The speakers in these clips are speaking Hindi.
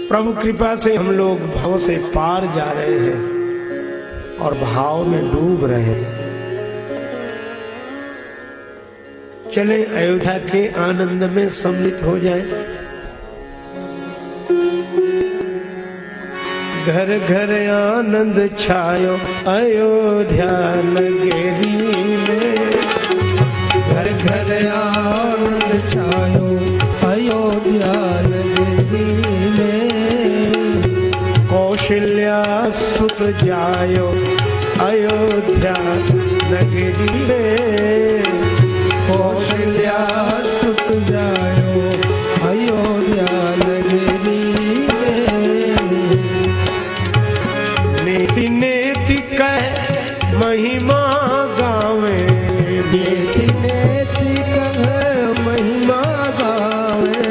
प्रभु कृपा से हम लोग भाव से पार जा रहे हैं और भाव में डूब रहे हैं। चले अयोध्या के आनंद में सम्मिलित हो जाए। घर घर आनंद छायो अयोध्या नगरी में, घर घर आनंद छायो अयोध्या नगरी में। कौशल्या सुत जायो अयोध्या नगरी में, कौशल्या सुत जायो अयोध्या नगरी में। नेति नेति कह महिमा गावे, नेति नेति कह महिमा गावे।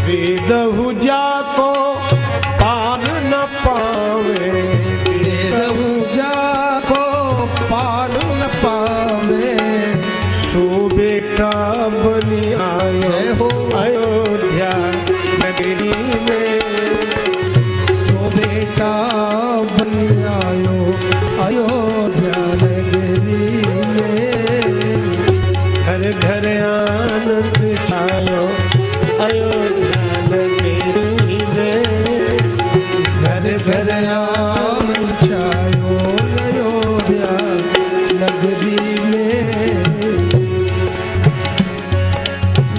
वेदहु जाको पार न पावे, वेदहु जाको पार न पावे। सो बेटा बनी आयो अयोध्या नगरी में, सो बेटा बनी आयो अयोध्या नगरी में। घर घर आनंद छायो अयोध्या नगरी में, घर घर आनंद छायो अयोध्या नगरी में।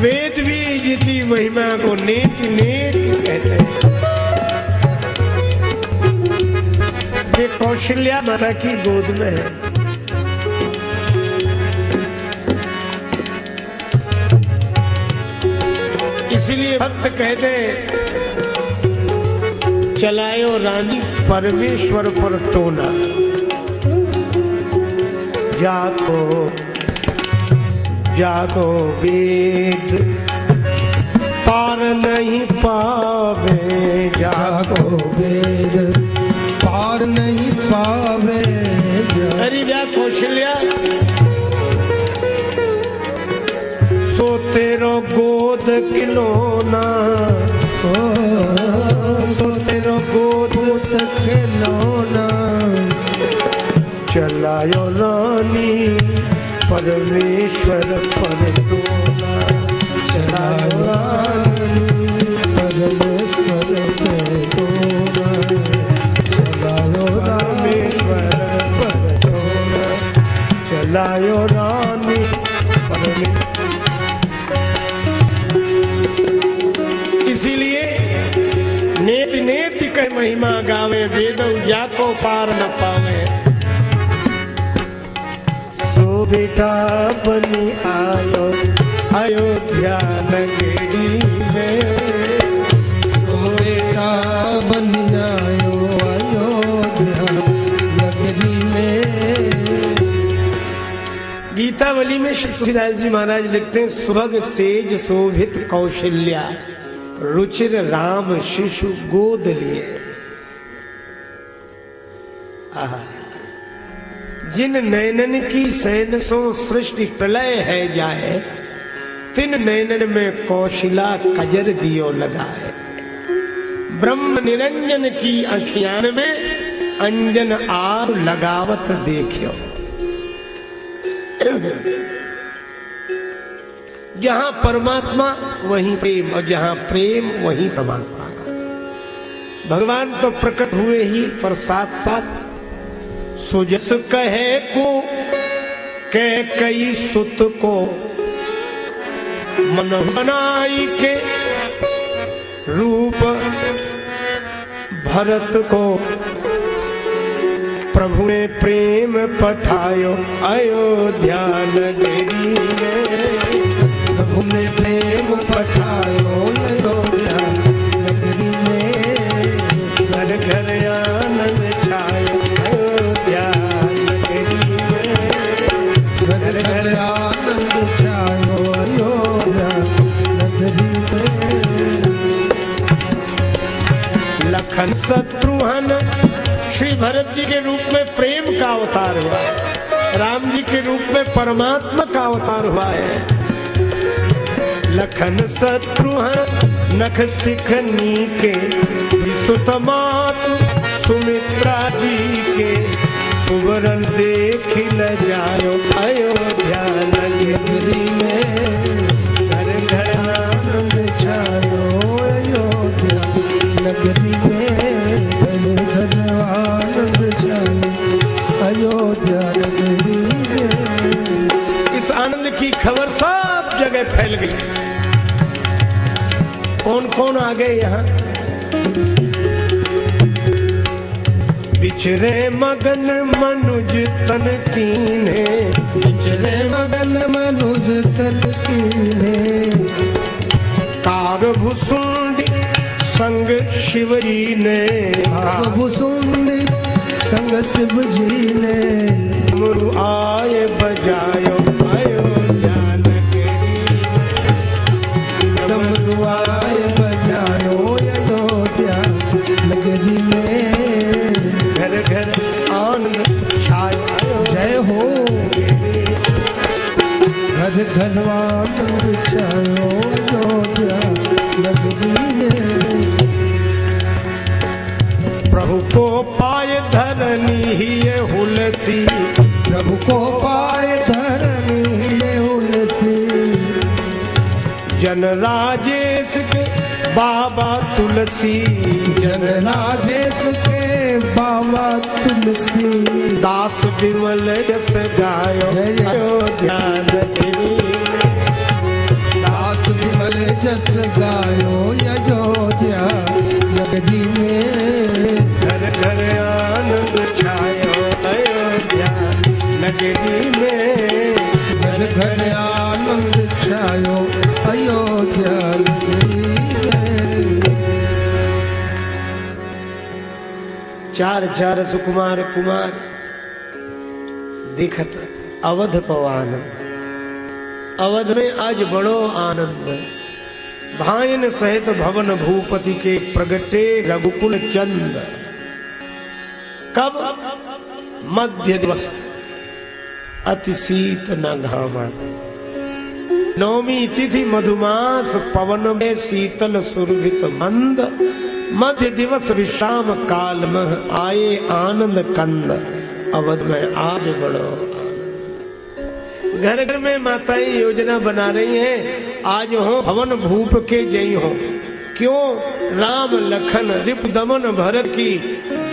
वेद भी जितनी महिमा को नेति नेति कहते हैं। ये कौशल्या माता की गोद में है। इसलिए भक्त कहते चलायो रानी परमेश्वर पर टोना, जाको वेद पार नहीं पावे, जाको वेद पार नहीं पावे। अरे व्या कौशल्या सो तेरो गोद खिलौना, सो तेरो गोद खिलौना। चलायो रानी परमेश्वर पर टोना, चलायो रानी परमेश्वर पर टोना। चलायो परमेश्वर पर टोना, चलायो रानी परमेश्वर। इसीलिए नेति नेति कर महिमा गावे, वेदौ जाको पार न पावे। सो बेटा बनी आयो अयोध्या नगरी में, सो बेटा बनी आयो अयोध्या नगरी में। गीतावली में श्री तुलसीदास जी महाराज लिखते हैं, सुभग सेज शोभित कौशल्या, रुचिर राम शिशु गोद लिए। जिन नैनन की सैन सो सृष्टि प्रलय है जाए, तिन नैनन में कौशिला कजर दियो लगाए। ब्रह्म निरंजन की अखियान में अंजन आर लगावत देखियो। जहां परमात्मा वहीं प्रेम, और जहां प्रेम वहीं परमात्मा। भगवान तो प्रकट हुए ही, पर साथ साथ सुजस कहे को कह कई सुत को मन बनाई के रूप भरत को प्रभु ने प्रेम पठायो अयोध्या नगरी में। प्रभु ने प्रेम पठायो अयोध्या नगरी में। घर घर आनंद छायो अयोध्या नगरी में। घर घर आनंद छायो अयोध्या नगरी में। लखन शत्रुघ्न श्री भरत जी के रूप में प्रेम का अवतार हुआ है, राम जी के रूप में परमात्मा का अवतार हुआ है। लखन शत्रुघ्न नख सिखनी के सुतमातु सुमित्रा जी के सुवरन देख न जायो अयोध्या नगरी में घर घर आनंद छायो अयोध्या नगरी में घर घर आनंद छायो अयोध्या नगरी में। इस आनंद की खबर सब जगह फैल गई। कौन कौन आ गए यहाँ? बिचरे मगन मनुज तन कीने, बिचरे मगन मनुज तन कीने, काग भुसुंडी संग शिवजी ने, काग भुसुंडी संग शिव जी ने, मुरु आए बजायो अयोध्या नगरी, डमरू आए बजायो अयोध्या नगरी में, घर घर आनंद छायो जय हो घर घर आनंद छायो अयोध्या नगरी में। प्रभु को पाए धरनी ये हुलसी, प्रभु को पाए धरनी ये हुलसी, जन राजेश के बाबा तुलसी, जन राजेश के बाबा तुलसी, दास विमल यस गायो अयोध्या नगरी, दास विमल जस गायो अयोध्या नगरी में, घर घर आनंद छायो अयोध्या नगरी में, घर घर आनंद छायो अयोध्या नगरी में। चार चार सुकुमार कुमार दिखत अवध पवान, अवध में आज बड़ो आनंद। भाइन सहित भवन भूपति के प्रगटे रघुकुल चंद। कब? मध्य दिवस अति शीत न घामा, नवमी तिथि मधुमास पवन में शीतल सुरभित मंद, मध्य दिवस विश्राम काल में आए आनंद कंद। अवध में आज बड़ो घर घर में माताएं योजना बना रही हैं, आज हो भवन भूप के जय हो। क्यों? राम लखन रिप दमन भरत की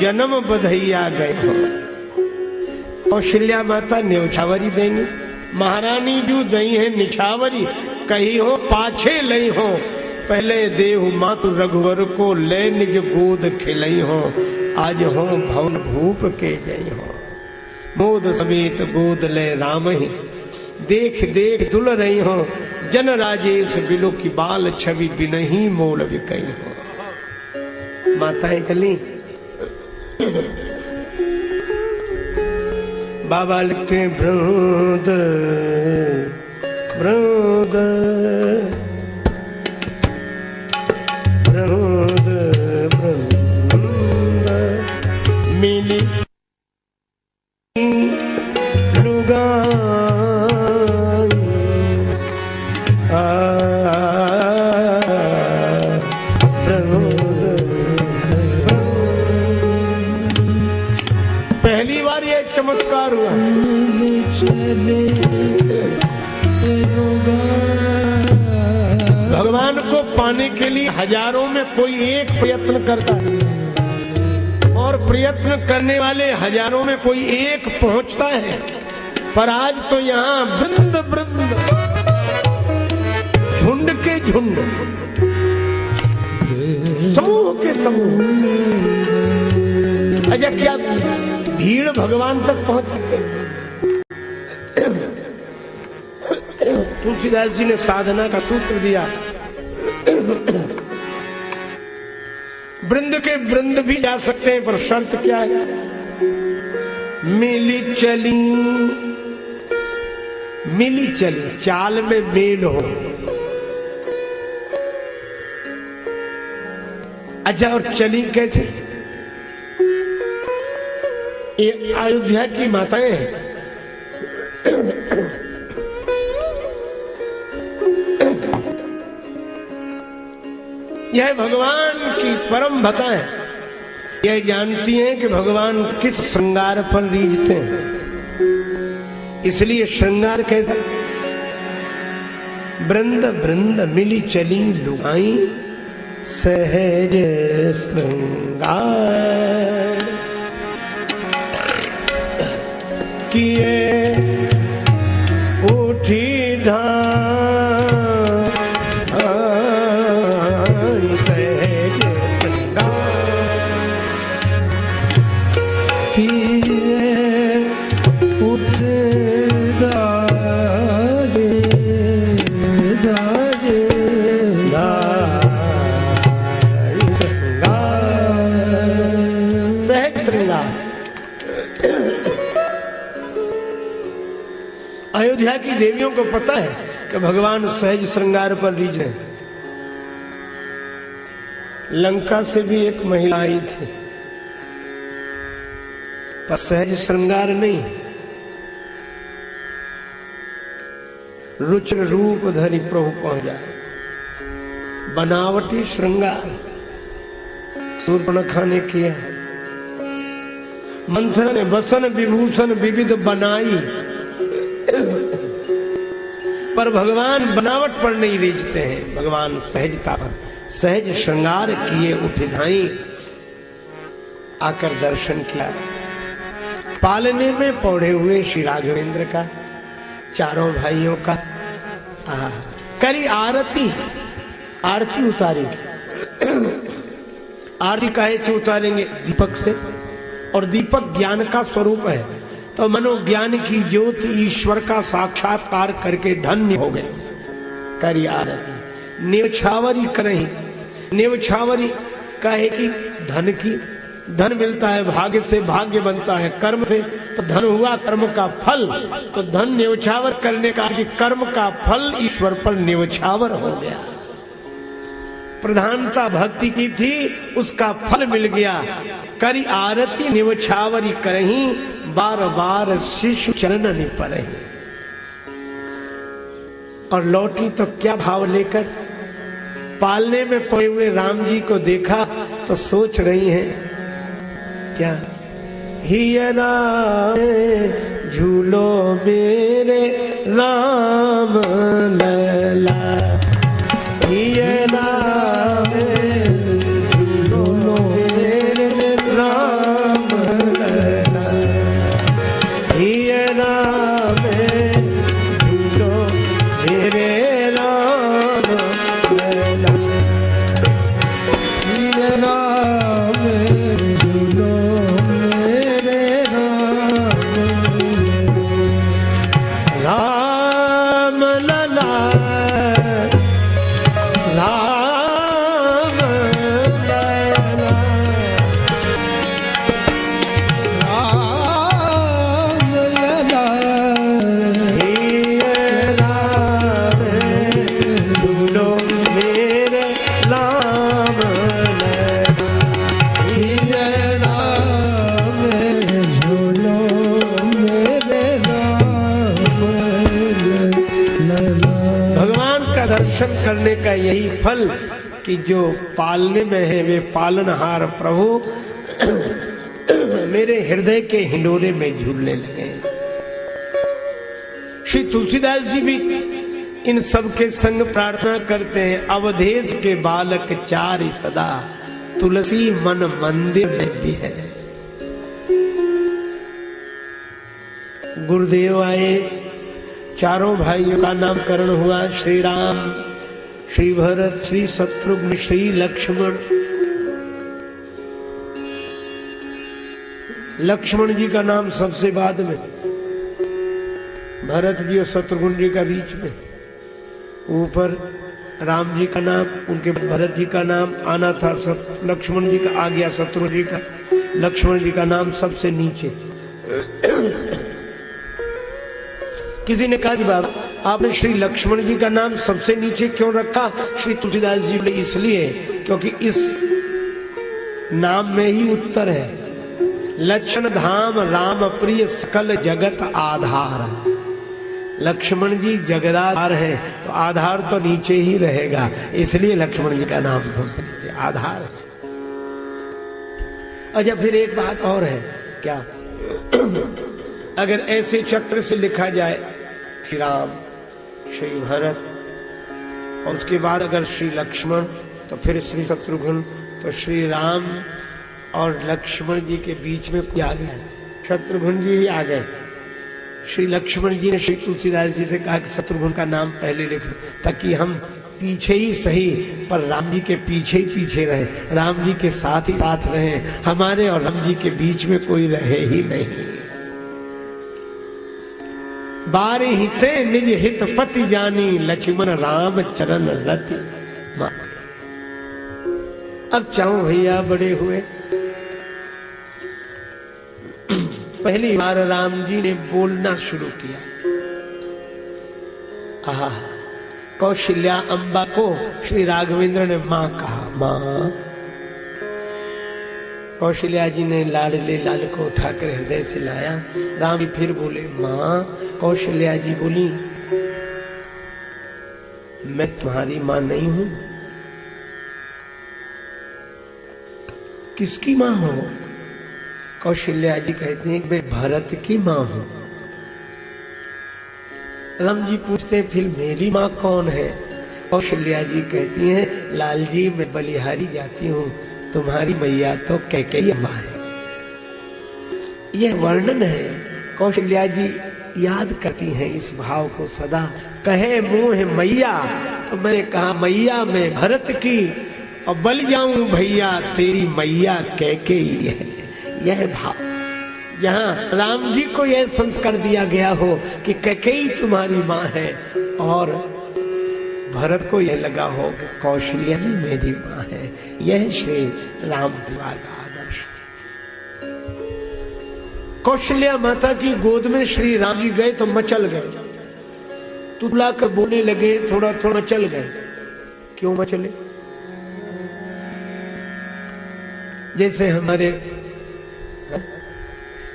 जन्म बधैया गए हो। कौशल्या माता न्यौछावरी देंगी, महारानी जो दई है निछावरी, कही हो पाछे लई हो, पहले देहु मातु रघुवर को ले निज गोद खिलई हो। आज हो भवन भूप के जय हो, मोद समेत गोद ले राम ही, देख देख दुल रही हो, जन राजेश बिलो की बाल छवि बिनही मोल बिकई हो। माताएं कली बाबा लिखते हैं ब्रोद ब्रोद ब्रोद ब्रोद मिली लुगा पहली बार ये चमत्कार हुआ। भगवान को पाने के लिए हजारों में कोई एक प्रयत्न करता है, और प्रयत्न करने वाले हजारों में कोई एक पहुंचता है। पर आज तो यहाँ वृंद वृंद, झुंड के झुंड, समूह के समूह। अच्छा, क्या भीड़ भगवान तक पहुंच सके? तुलसीदास जी ने साधना का सूत्र दिया, वृंद के वृंद भी जा सकते हैं, पर शर्त क्या है? मिली चली, चाल में मेल हो। अच्छा, और चली कैसे? ये अयोध्या की माताएं हैं, यह भगवान की परम भक्ताएं हैं। यह जानती हैं कि भगवान किस श्रृंगार पर रीझते हैं, इसलिए श्रृंगार कैसा? वृंद वृंद मिली चली लुगाई सहज श्रृंगार किए उठी धाम सहज श्रृंगार किए उठ अयोध्या की देवियों को पता है कि भगवान सहज श्रृंगार पर रीझ रहे हैं। लंका से भी एक महिला आई थी, पर सहज श्रृंगार नहीं, रुचिर रूप धरि प्रभु पहुंच जाए, बनावटी श्रृंगार शूर्पणखा ने किया। मंथरा ने वसन विभूषण विविध बनाई, पर भगवान बनावट पर नहीं रीझते हैं, भगवान सहजता पर, सहज श्रृंगार किए उठे धाई। आकर दर्शन किया, पालने में पौड़े हुए श्री राघवेंद्र का, चारों भाइयों का करी आरती, आरती उतारी। आरती काहे से उतारेंगे? दीपक से, और दीपक ज्ञान का स्वरूप है, तो मनोज्ञान की ज्योति ईश्वर का साक्षात्कार करके धन्य हो गए। करी आरती नेवछावरी करही, नेवछावरी काहे की? धन की, धन मिलता है भाग्य से, भाग्य बनता है कर्म से, तो धन हुआ कर्म का फल, तो धन नेवछावर करने का कि कर्म का फल ईश्वर पर नेवछावर हो गया। प्रधानता भक्ति की थी, उसका फल मिल गया। करी आरती निवछावरी करही, बार बार शिशु चरण निपरही। और लौटी तो क्या भाव लेकर? पालने में पड़े हुए राम जी को देखा तो सोच रही हैं क्या? हिय राम झूलो मेरे राम लला, हिय राम झूलो मेरे राम लला, हिय राम झूलो मेरे राम लला, हिय राम झूलो मेरे राम लला, राम लला, राम लला, हिय राम झूलो मेरे राम लला, हिय राम झूलो मेरे राम लला। भगवान का दर्शन करने का यही फल कि जो पालने में है वे पालनहार प्रभु मेरे हृदय के हिंडोरे में झूलने लगे। श्री तुलसीदास जी भी इन सब के संग प्रार्थना करते हैं, अवधेश के बालक चारि सदा, तुलसी मन मंदिर में बिहरे। गुरुदेव आए, चारों भाइयों का नामकरण हुआ, श्री राम, श्री भरत, श्री शत्रुघ्न, श्री लक्ष्मण। लक्ष्मण जी का नाम सबसे बाद में, भरत जी और शत्रुघ्न जी का बीच में, ऊपर राम जी का नाम, उनके भरत जी का नाम आना था, लक्ष्मण जी का आ गया, शत्रुघ्न जी का, लक्ष्मण जी का नाम सबसे नीचे। किसी ने कहा कि बाबा आपने श्री लक्ष्मण जी का नाम सबसे नीचे क्यों रखा? श्री तुलसीदास जी बोले इसलिए क्योंकि इस नाम में ही उत्तर है। लक्षण धाम राम प्रिय सकल जगत आधार। लक्ष्मण जी जगदाधार है, तो आधार तो नीचे ही रहेगा, इसलिए लक्ष्मण जी का नाम सबसे नीचे आधार है। अच्छा, फिर एक बात और है क्या? अगर ऐसे चक्र से लिखा जाए श्री राम, श्री भरत, और उसके बाद अगर श्री लक्ष्मण, तो फिर श्री शत्रुघ्न, तो श्री राम और लक्ष्मण जी के बीच में कोई आ गया, शत्रुघ्न जी ही आ गए। श्री लक्ष्मण जी ने श्री तुलसीदास जी से कहा कि शत्रुघ्न का नाम पहले लिख दो, ताकि हम पीछे ही सही पर राम जी के पीछे ही पीछे रहे, राम जी के साथ ही साथ रहे, हमारे और राम जी के बीच में कोई रहे ही नहीं। बारे हिते निज हित पति जानी, लक्ष्मण राम चरण रति मान। अब चाहो भैया बड़े हुए, पहली बार राम जी ने बोलना शुरू किया। आहा, कौशल्या अंबा को श्री राघवेंद्र ने मां कहा, मां। कौशल्या जी ने लाडले लाल को उठाकर हृदय से लाया। राम जी फिर बोले, मां। कौशल्या जी बोली, मैं तुम्हारी मां नहीं हूं। किसकी मां हो? कौशल्या जी कहते हैं, मैं भरत की मां हूं। राम जी पूछते हैं, फिर मेरी मां कौन है? कौशल्या जी कहती हैं, लाल जी मैं बलिहारी जाती हूं, तुम्हारी मैया तो कैकेयी अम्मा है। यह वर्णन है। कौशल्या जी याद करती हैं इस भाव को सदा। कहे मुंह मैया, तो मैंने कहा मैया मैं भरत की, और बल जाऊं भैया तेरी मैया कैकेयी है। यह भाव, जहां राम जी को यह संस्कार दिया गया हो कि कैकेयी तुम्हारी मां है, और भरत को यह लगा हो कि कौशल्या ही मेरी मां है। यह श्री राम परिवार का आदर्श। कौशल्या माता की गोद में श्री राम जी गए तो मचल गए, तुतला कर बोलने लगे, थोड़ा थोड़ा मचल गए। क्यों मचले? जैसे हमारे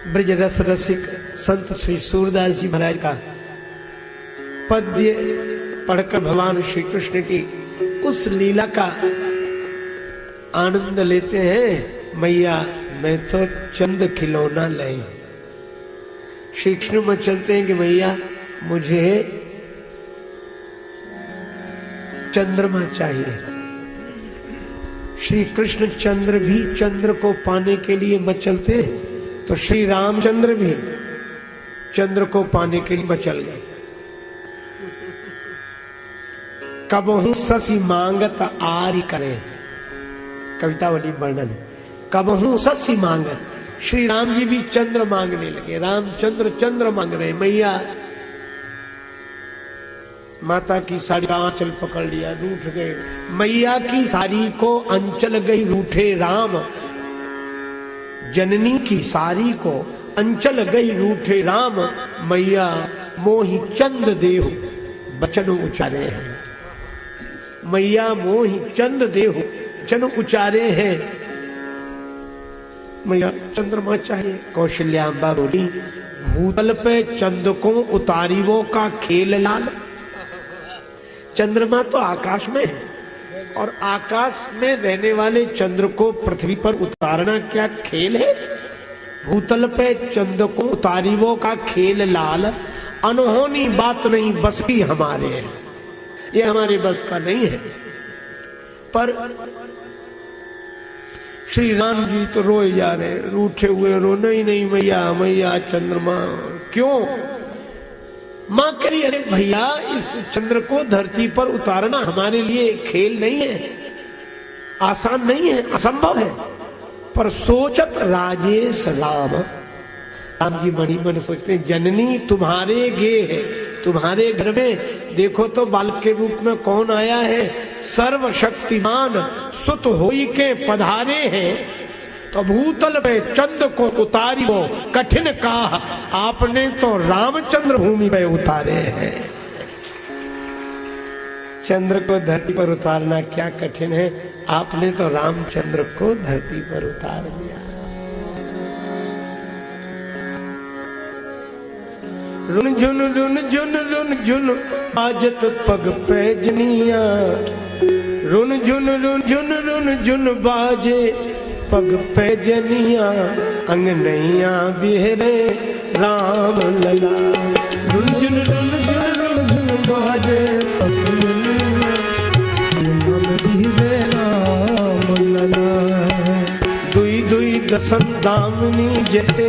ब्रज रस रसिक संत श्री सूरदास जी महाराज का पद्य पढ़कर भगवान श्री कृष्ण की उस लीला का आनंद लेते हैं। मैया मैं तो चंद खिलौना लाई। श्री कृष्ण में चलते हैं कि मैया मुझे चंद्रमा चाहिए। श्री कृष्ण चंद्र भी चंद्र को पाने के लिए मचलते हैं, तो श्री रामचंद्र भी चंद्र को पाने के लिए मचल गए। कबहू ससी मांगत आरी करें, कवितावली वर्णन। कबहू ससी मांगत, श्री राम जी भी चंद्र मांगने लगे। रामचंद्र चंद्र मांग रहे, मैया। माता की साड़ी का आंचल पकड़ लिया, रूठ गए। मैया की साड़ी को अंचल गई रूठे राम, जननी की साड़ी को अंचल गई रूठे राम, मैया मोहि चंद देहु बचन उचारे हैं। मैया मोहि चंद देहु बचन उचारे हैं। मैया चंद्रमा चाहिए। कौशल्याम्बा बोली, भूतल पे चंद को उतारी वो का खेल लाल। चंद्रमा तो आकाश में है, और आकाश में रहने वाले चंद्र को पृथ्वी पर उतारना क्या खेल है? भूतल पे चंद को उतारीवो का खेल लाल, अनहोनी बात नहीं बस की हमारे है। ये हमारे बस का नहीं है। पर श्री राम जी तो रोए जा रहे, रूठे हुए, रोना ही नहीं, मैया मैया चंद्रमा। क्यों? मां करी, अरे भैया इस चंद्र को धरती पर उतारना हमारे लिए खेल नहीं है, आसान नहीं है, असंभव है। पर सोचत राजेश राम, राम जी मणि मन सोचते हैं, जननी तुम्हारे गे है, तुम्हारे घर में देखो तो बालक के रूप में कौन आया है? सर्वशक्तिमान सुत होई के पधारे हैं। तो भूतल पे चंद को उतारी वो कठिन कहा, आपने तो रामचंद्र भूमि पे उतारे हैं। चंद्र को धरती पर उतारना क्या कठिन है? आपने तो रामचंद्र को धरती पर उतार दिया। रुन झुन रुन झुन रुन झुन बाजत पग पैजनिया, रुन झुन रुन झुन रुन झुन बाजे पग पे जनिया अंगनैया बिहरे राम लला। रुंझुन रुंझुन रुंझुन बाजे पग बिहरे राम लला। दुई दुई दसन दामनी जैसे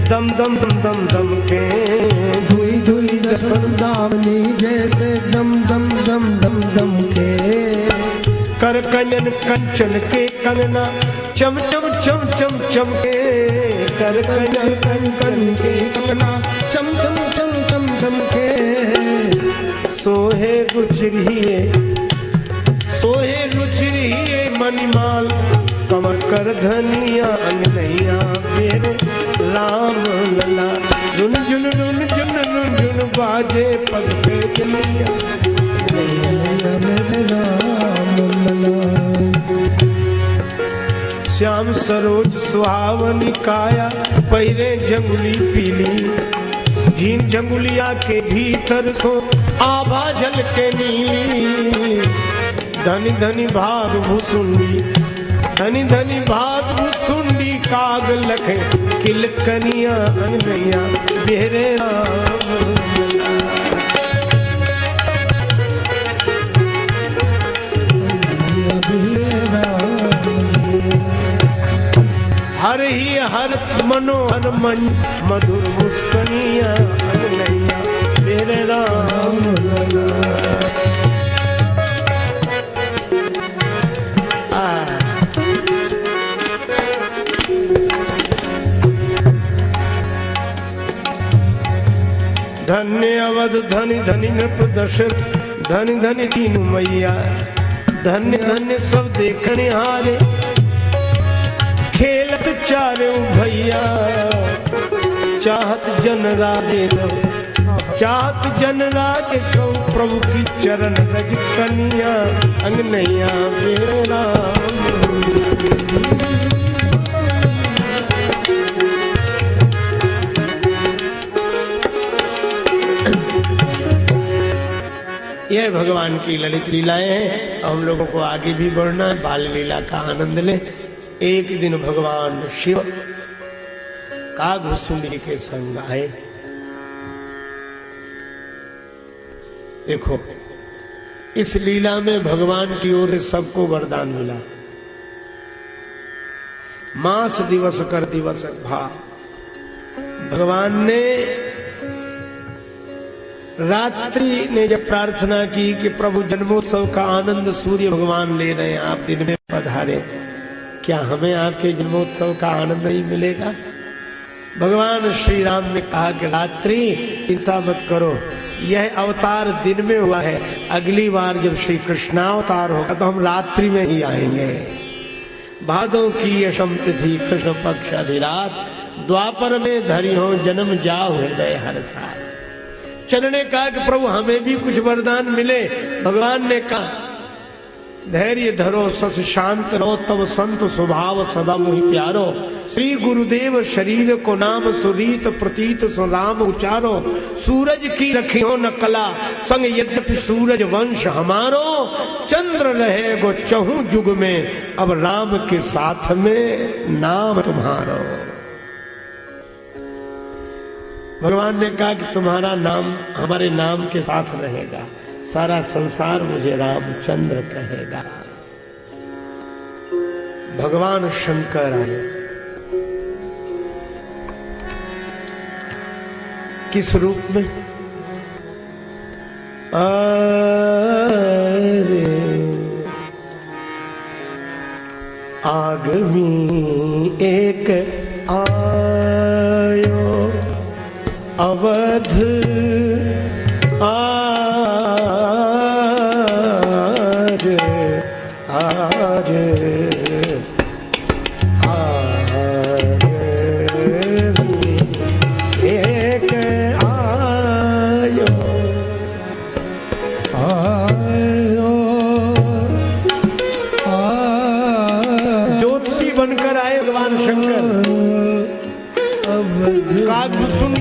दम दम दम दम दम के। दुई दुई दसन दामनी जैसे दम दम दम दम दम के। कर कंजन कंचन के कंगना चम चम चम चम चम के। कर कंजन कंचन के कंगना चम चम चम चम चम के। सोहे रुचरिए मणिमाल कमर कर धनिया अंगनैया मेरे राम लला। रुन जुन रुन जुन रुन जुन बाजे पग पे जनिया मेरे राम लला। श्याम सरोज सुहावनी काया पहिरे जंगुली पीली। झीन जंगुलिया के भीतर सो आभा झल के नीली। धनी धनी भाग भुसुंडी धनी धनी भाग भुसुंडी काग लखे किलकनिया अंगनैया बिहरे राम। हर ही हर मनोहर मन मधुर मुस्कनिया अंगनैया बिहरे राम लला। धन्य अवध धनी धनी नृप दशरथ धनी धनी तीनू मैया। धन्य धन्य सब देखने हारे खेलत चारे भैया। चाहत जन राजे चाहत जन राजे सौ प्रभु की चरण रज कनिया अंगनैया मेरे राम। यह भगवान की ललित लीलाएं हैं। हम लोगों को आगे भी बढ़ना है, बाल लीला का आनंद ले। एक दिन भगवान शिव कागभुसुंडी के संग आए। देखो इस लीला में भगवान की ओर से सबको वरदान मिला। मास दिवस कर दिवस भा। भगवान ने रात्रि ने जब प्रार्थना की कि प्रभु जन्मोत्सव का आनंद सूर्य भगवान ले रहे हैं, आप दिन में पधारे, क्या हमें आपके जन्मोत्सव का आनंद नहीं मिलेगा? भगवान श्री राम ने कहा कि रात्रि चिंता मत करो, यह अवतार दिन में हुआ है, अगली बार जब श्री कृष्णावतार होगा तो हम रात्रि में ही आएंगे। भादों की यशम तिथि कृष्ण पक्ष अधिरात, द्वापर में धरी हो जन्म जाओ हृदय हर साथ। चरण ने कहा कि प्रभु हमें भी कुछ वरदान मिले। भगवान ने कहा धैर्य धरो सस शांत रहो, तब संत स्वभाव सदा मुहि प्यारो। श्री गुरुदेव शरीर को नाम सुरीत प्रतीत सुराम उचारो। सूरज की रखियो न कला संग यद्यपि सूरज वंश हमारो। चंद्र रहे गो चहु जुग में, अब राम के साथ में नाम तुम्हारो। भगवान ने कहा कि तुम्हारा नाम हमारे नाम के साथ रहेगा, सारा संसार मुझे रामचंद्र कहेगा। भगवान शंकर आए। किस रूप में? आगमी एक आयो अवध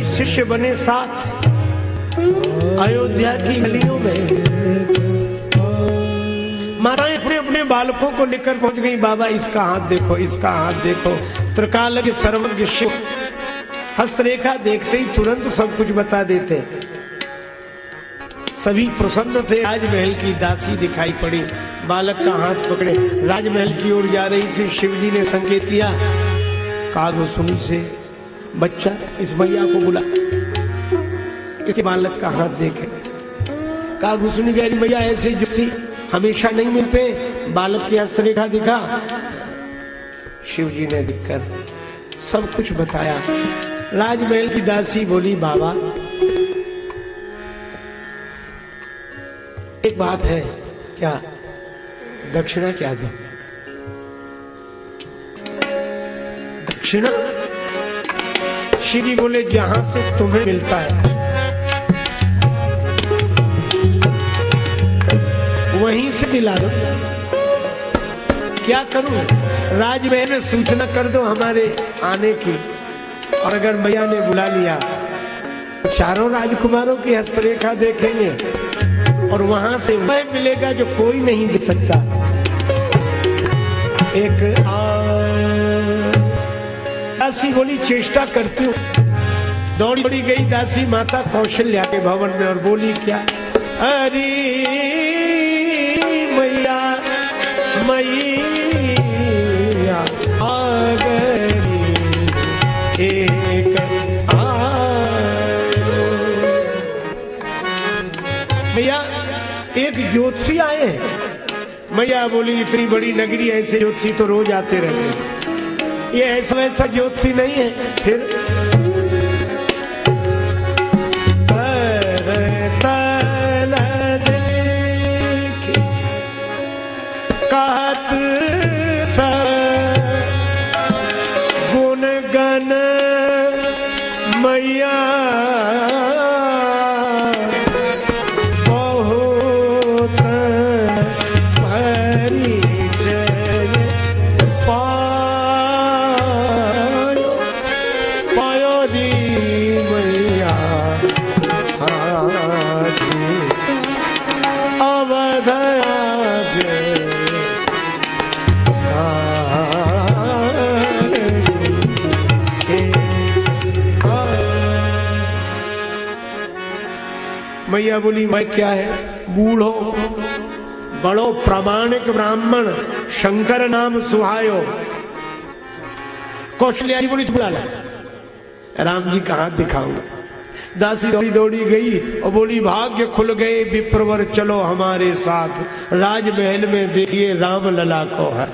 शिष्य बने साथ अयोध्या की गलियों में। माताएं अपने अपने बालकों को लेकर पहुंच गई, बाबा इसका हाथ देखो, इसका हाथ देखो। त्रिकालज्ञ सर्वज्ञ शिव हस्तरेखा देखते ही तुरंत सब कुछ बता देते। सभी प्रसन्न थे। राजमहल की दासी दिखाई पड़ी, बालक का हाथ पकड़े राजमहल की ओर जा रही थी। शिवजी ने संकेत किया, कागभूषुंडी से बच्चा इस मैया को बुला, इसके बालक का हाथ देखे। कागभूषुंडी कह रही, मैया ऐसे ज्योति हमेशा नहीं मिलते, बालक की हस्तरेखा दिखा। शिवजी ने दिखकर सब कुछ बताया। राजमहल की दासी बोली, बाबा एक बात है, क्या दक्षिणा क्या दो? दक्षिणा? शिवजी बोले, जहां से तुम्हें मिलता है वहीं से दिला दो। क्या करूं? राजमहल में सूचना कर दो हमारे आने की, और अगर मैया ने बुला लिया तो चारों राजकुमारों की हस्तरेखा देखेंगे और वहां से वह मिलेगा जो कोई नहीं दे सकता। एक दासी बोली, चेष्टा करती हूं। दौड़ी गई दासी माता कौशल्या के भवन में और बोली, क्या? अरे मैया मैया आ गई, एक मैया एक ज्योति आए हैं। मैया बोली, इतनी बड़ी नगरी ऐसे ज्योति तो रोज आते रहते, ये ऐसा वैसा ज्योति नहीं है। फिर कहत गुण गण मैया मैया बोली, मैं क्या है? बूढ़ो बड़ो प्रामाणिक ब्राह्मण, शंकर नाम सुहायो। कौशल्या जी बोली, तू बुला ला, राम जी का हाथ दिखाऊंगा। दासी दौड़ी गई और बोली, भाग्य खुल गए विप्रवर, चलो हमारे साथ राजमहल में, देखिए राम लला को है।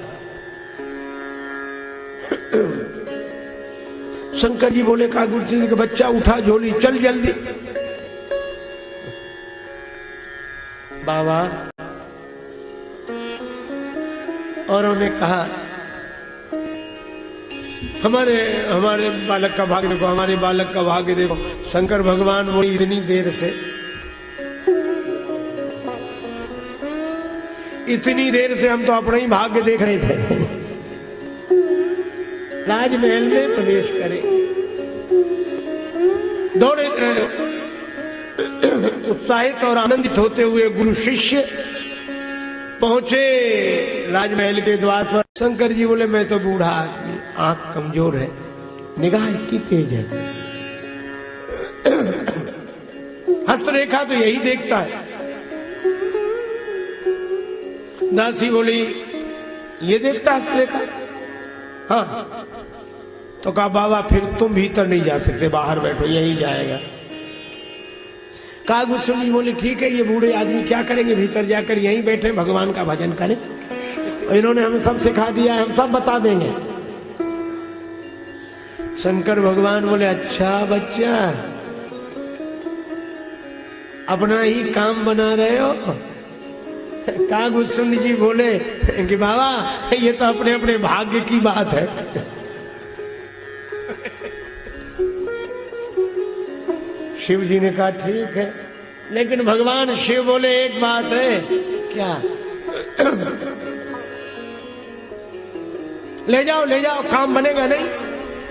शंकर जी बोले, कागभूषुंडी का बच्चा उठा झोली, चल जल्दी। बाबा और उन्होंने कहा, हमारे बालक का भाग्य देखो, हमारे बालक का भाग्य देखो। शंकर भगवान वो इतनी देर से हम तो अपना ही भाग्य देख रहे थे। राजमहल में प्रवेश करे, दौड़े उत्साहित और आनंदित होते हुए गुरु शिष्य पहुंचे राजमहल के द्वार पर। शंकर जी बोले, मैं तो बूढ़ा आदमी, आंख कमजोर है, निगाह इसकी तेज है, हस्तरेखा तो यही देखता है। दासी बोली, ये देखता हस्तरेखा? हाँ। तो कहा, बाबा फिर तुम भीतर नहीं जा सकते, बाहर बैठो, यही जाएगा। कागभूषुंडी बोले, ठीक है, ये बूढ़े आदमी क्या करेंगे, भीतर जाकर यहीं बैठे भगवान का भजन करें, इन्होंने हमें सब सिखा दिया है, हम सब बता देंगे। शंकर भगवान बोले, अच्छा बच्चा, अपना ही काम बना रहे हो? कागभूषुंडी जी बोले कि बाबा ये तो अपने अपने भाग्य की बात है। शिव जी ने कहा, ठीक है, लेकिन भगवान शिव बोले, एक बात है। क्या? ले जाओ, काम बनेगा नहीं।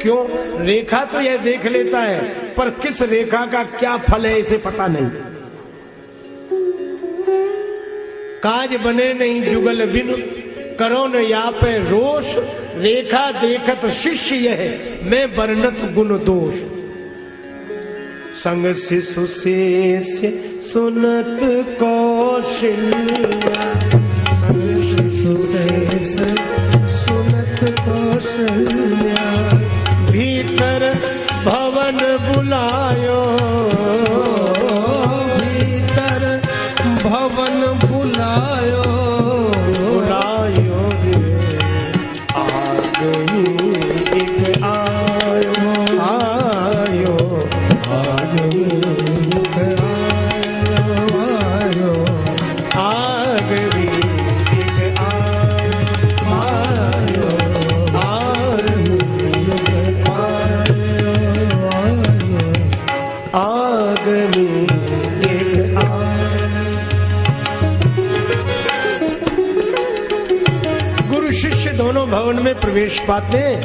क्यों? रेखा तो यह देख लेता है, पर किस रेखा का क्या फल है इसे पता नहीं। काज बने नहीं जुगल बिन, करो न या पे रोष, रेखा देखत शिष्य यह मैं वर्णत गुण दोष। संग शिशु शेष्य सुनत कौशल्या, संग शिशु शेष्य सुनत कौशल्या, भीतर भवन बुलायो, भीतर भवन बुलायो, बुलायो रे आ गई एक आयो, आयो आ गई एक आयो, आ गई एक आयो, आयो आगमी एक गुरु शिष्य दोनों भवन में प्रवेश पाते हैं।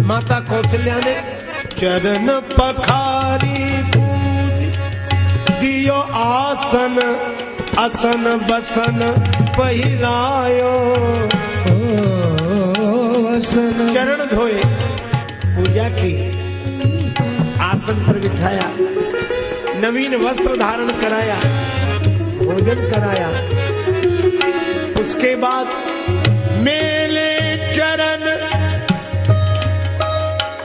माता कौशल्या ने चरण पखारी दियो आसन, असन बसन पहिरायो, चरण धोए, पूजा की, आसन पर बिठाया, नवीन वस्त्र धारण कराया, भोजन कराया। उसके बाद मेले चरण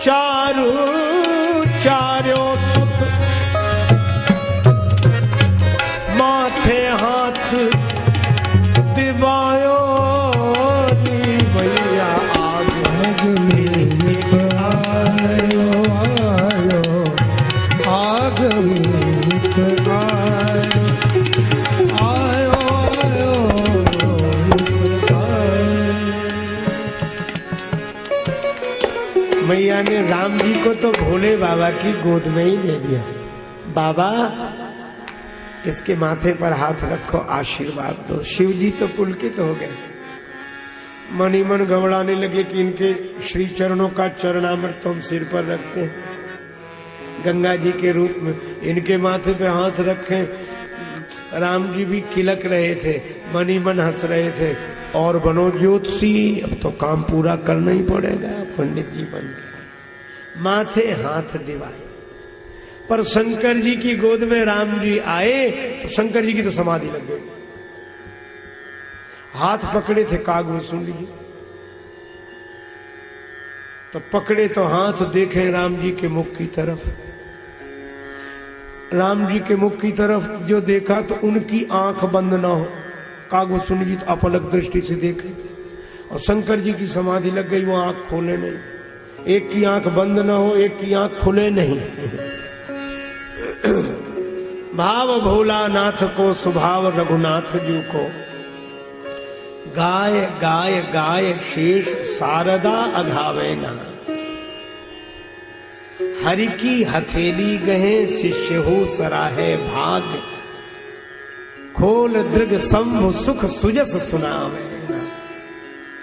चारू चार्यो तुत, माथे हाथ दिवायो, भैया मैया ने राम जी को तो भोले बाबा की गोद में ही दे दिया। बाबा इसके माथे पर हाथ रखो, आशीर्वाद दो। शिव जी तो पुलकित हो गए, मन ही मन घबराने लगे कि इनके श्री चरणों का चरणामृत हम सिर पर रखते हैं, गंगा जी के रूप में इनके माथे पे हाथ रखें। राम जी भी किलक रहे थे, मन ही मन हंस रहे थे। और बनो ज्योतिषी, अब तो काम पूरा करना ही पड़ेगा। पंडित जी बन गए, माथे हाथ दिवाए। पर शंकर जी की गोद में राम जी आए तो शंकर जी की तो समाधि लग गई। हाथ पकड़े थे कागभूषुंडी जी, तो पकड़े तो हाथ देखे राम जी के मुख की तरफ। राम जी के मुख की तरफ जो देखा तो उनकी आंख बंद ना हो, कागभूषुंडी जी तो अपलक दृष्टि से देखे। और शंकर जी की समाधि लग गई, वो आंख खोले नहीं। एक की आंख बंद ना हो, एक की आंख खुले नहीं। भाव भोलानाथ को सुभाव रघुनाथ जी को, गाय गाय गाय शेष शारदा अघावे ना। हरि की हथेली गहे शिष्य हो सराहे भाग्य, खोल दृग शंभु सुख सुजस सुनावे।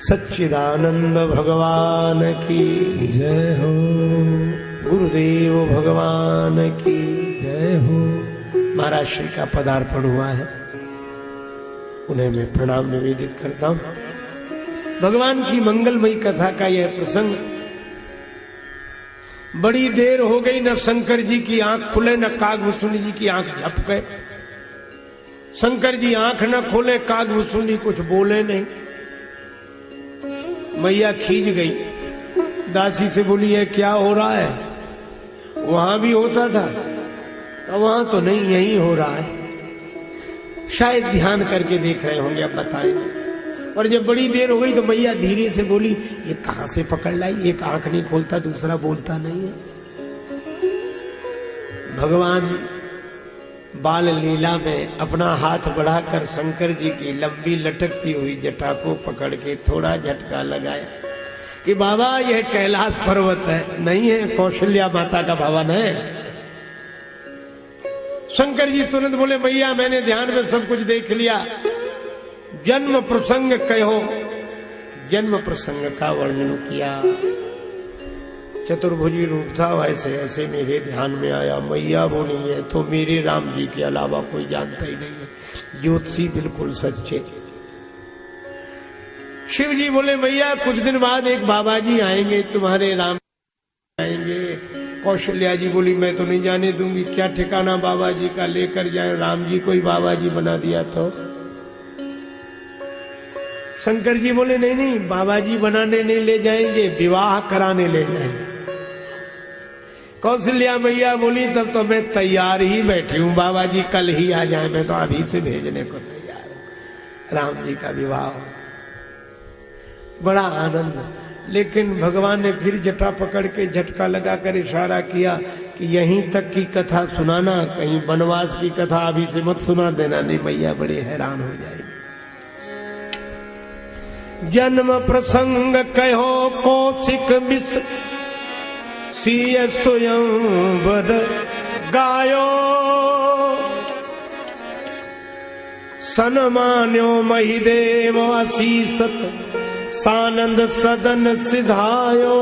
सच्चिदानंद भगवान की जय हो, गुरुदेव भगवान की जय हो। महाराज श्री का पदार्पण हुआ है, उन्हें मैं प्रणाम निवेदित करता हूं। भगवान की मंगलमयी कथा का यह प्रसंग, बड़ी देर हो गई, न शंकर जी की आंख खुले न कागभूषुंडी जी की आंख झपके। शंकर जी आंख न खोले, कागभूषुंडी कुछ बोले नहीं। मैया खींच गई, दासी से बोली है क्या हो रहा है? वहां भी होता था, वहां तो नहीं, यही हो रहा है। शायद ध्यान करके देख रहे होंगे, अब बताएंगे। और जब बड़ी देर हो गई तो मैया धीरे से बोली, ये कहां से पकड़ लाई? एक आंख नहीं खोलता, दूसरा बोलता नहीं है। भगवान बाल लीला में अपना हाथ बढ़ाकर शंकर जी की लंबी लटकती हुई जटा को पकड़ के थोड़ा झटका लगाया कि बाबा यह कैलाश पर्वत है, नहीं है कौशल्या माता का भवन है। शंकर जी तुरंत बोले, मैया मैंने ध्यान में सब कुछ देख लिया, जन्म प्रसंग कहो। जन्म प्रसंग का वर्णन किया। चतुर्भुजी रूप था, वैसे ऐसे मेरे ध्यान में आया, मैया बोली है तो मेरे राम जी के अलावा कोई जानता ही नहीं है, ज्योतिषी बिल्कुल सच्चे। शिव जी बोले मैया कुछ दिन बाद एक बाबा जी आएंगे, तुम्हारे राम आएंगे। कौशल्या जी बोली मैं तो नहीं जाने दूंगी, क्या ठिकाना बाबा जी का लेकर जाए, राम जी को ही बाबा जी बना दिया तो। शंकर जी बोले नहीं नहीं, बाबा जी बनाने नहीं ले जाएंगे, विवाह कराने ले जाएंगे। कौशल्या मैया बोली तब तो मैं तैयार ही बैठी हूं, बाबा जी कल ही आ जाए, मैं तो अभी से भेजने को तैयार हूं, राम जी का विवाह। बड़ा आनंद। लेकिन भगवान ने फिर जटा पकड़ के झटका लगाकर इशारा किया कि यहीं तक की कथा सुनाना, कहीं वनवास की कथा अभी से मत सुना देना, नहीं मैया बड़ी हैरान हो जाएगी। जन्म प्रसंग कहो कौशिक मिस सीय स्वयंवर गायो, सन्मान्यो महिदेव असीसत सानंद सदन सिधायो,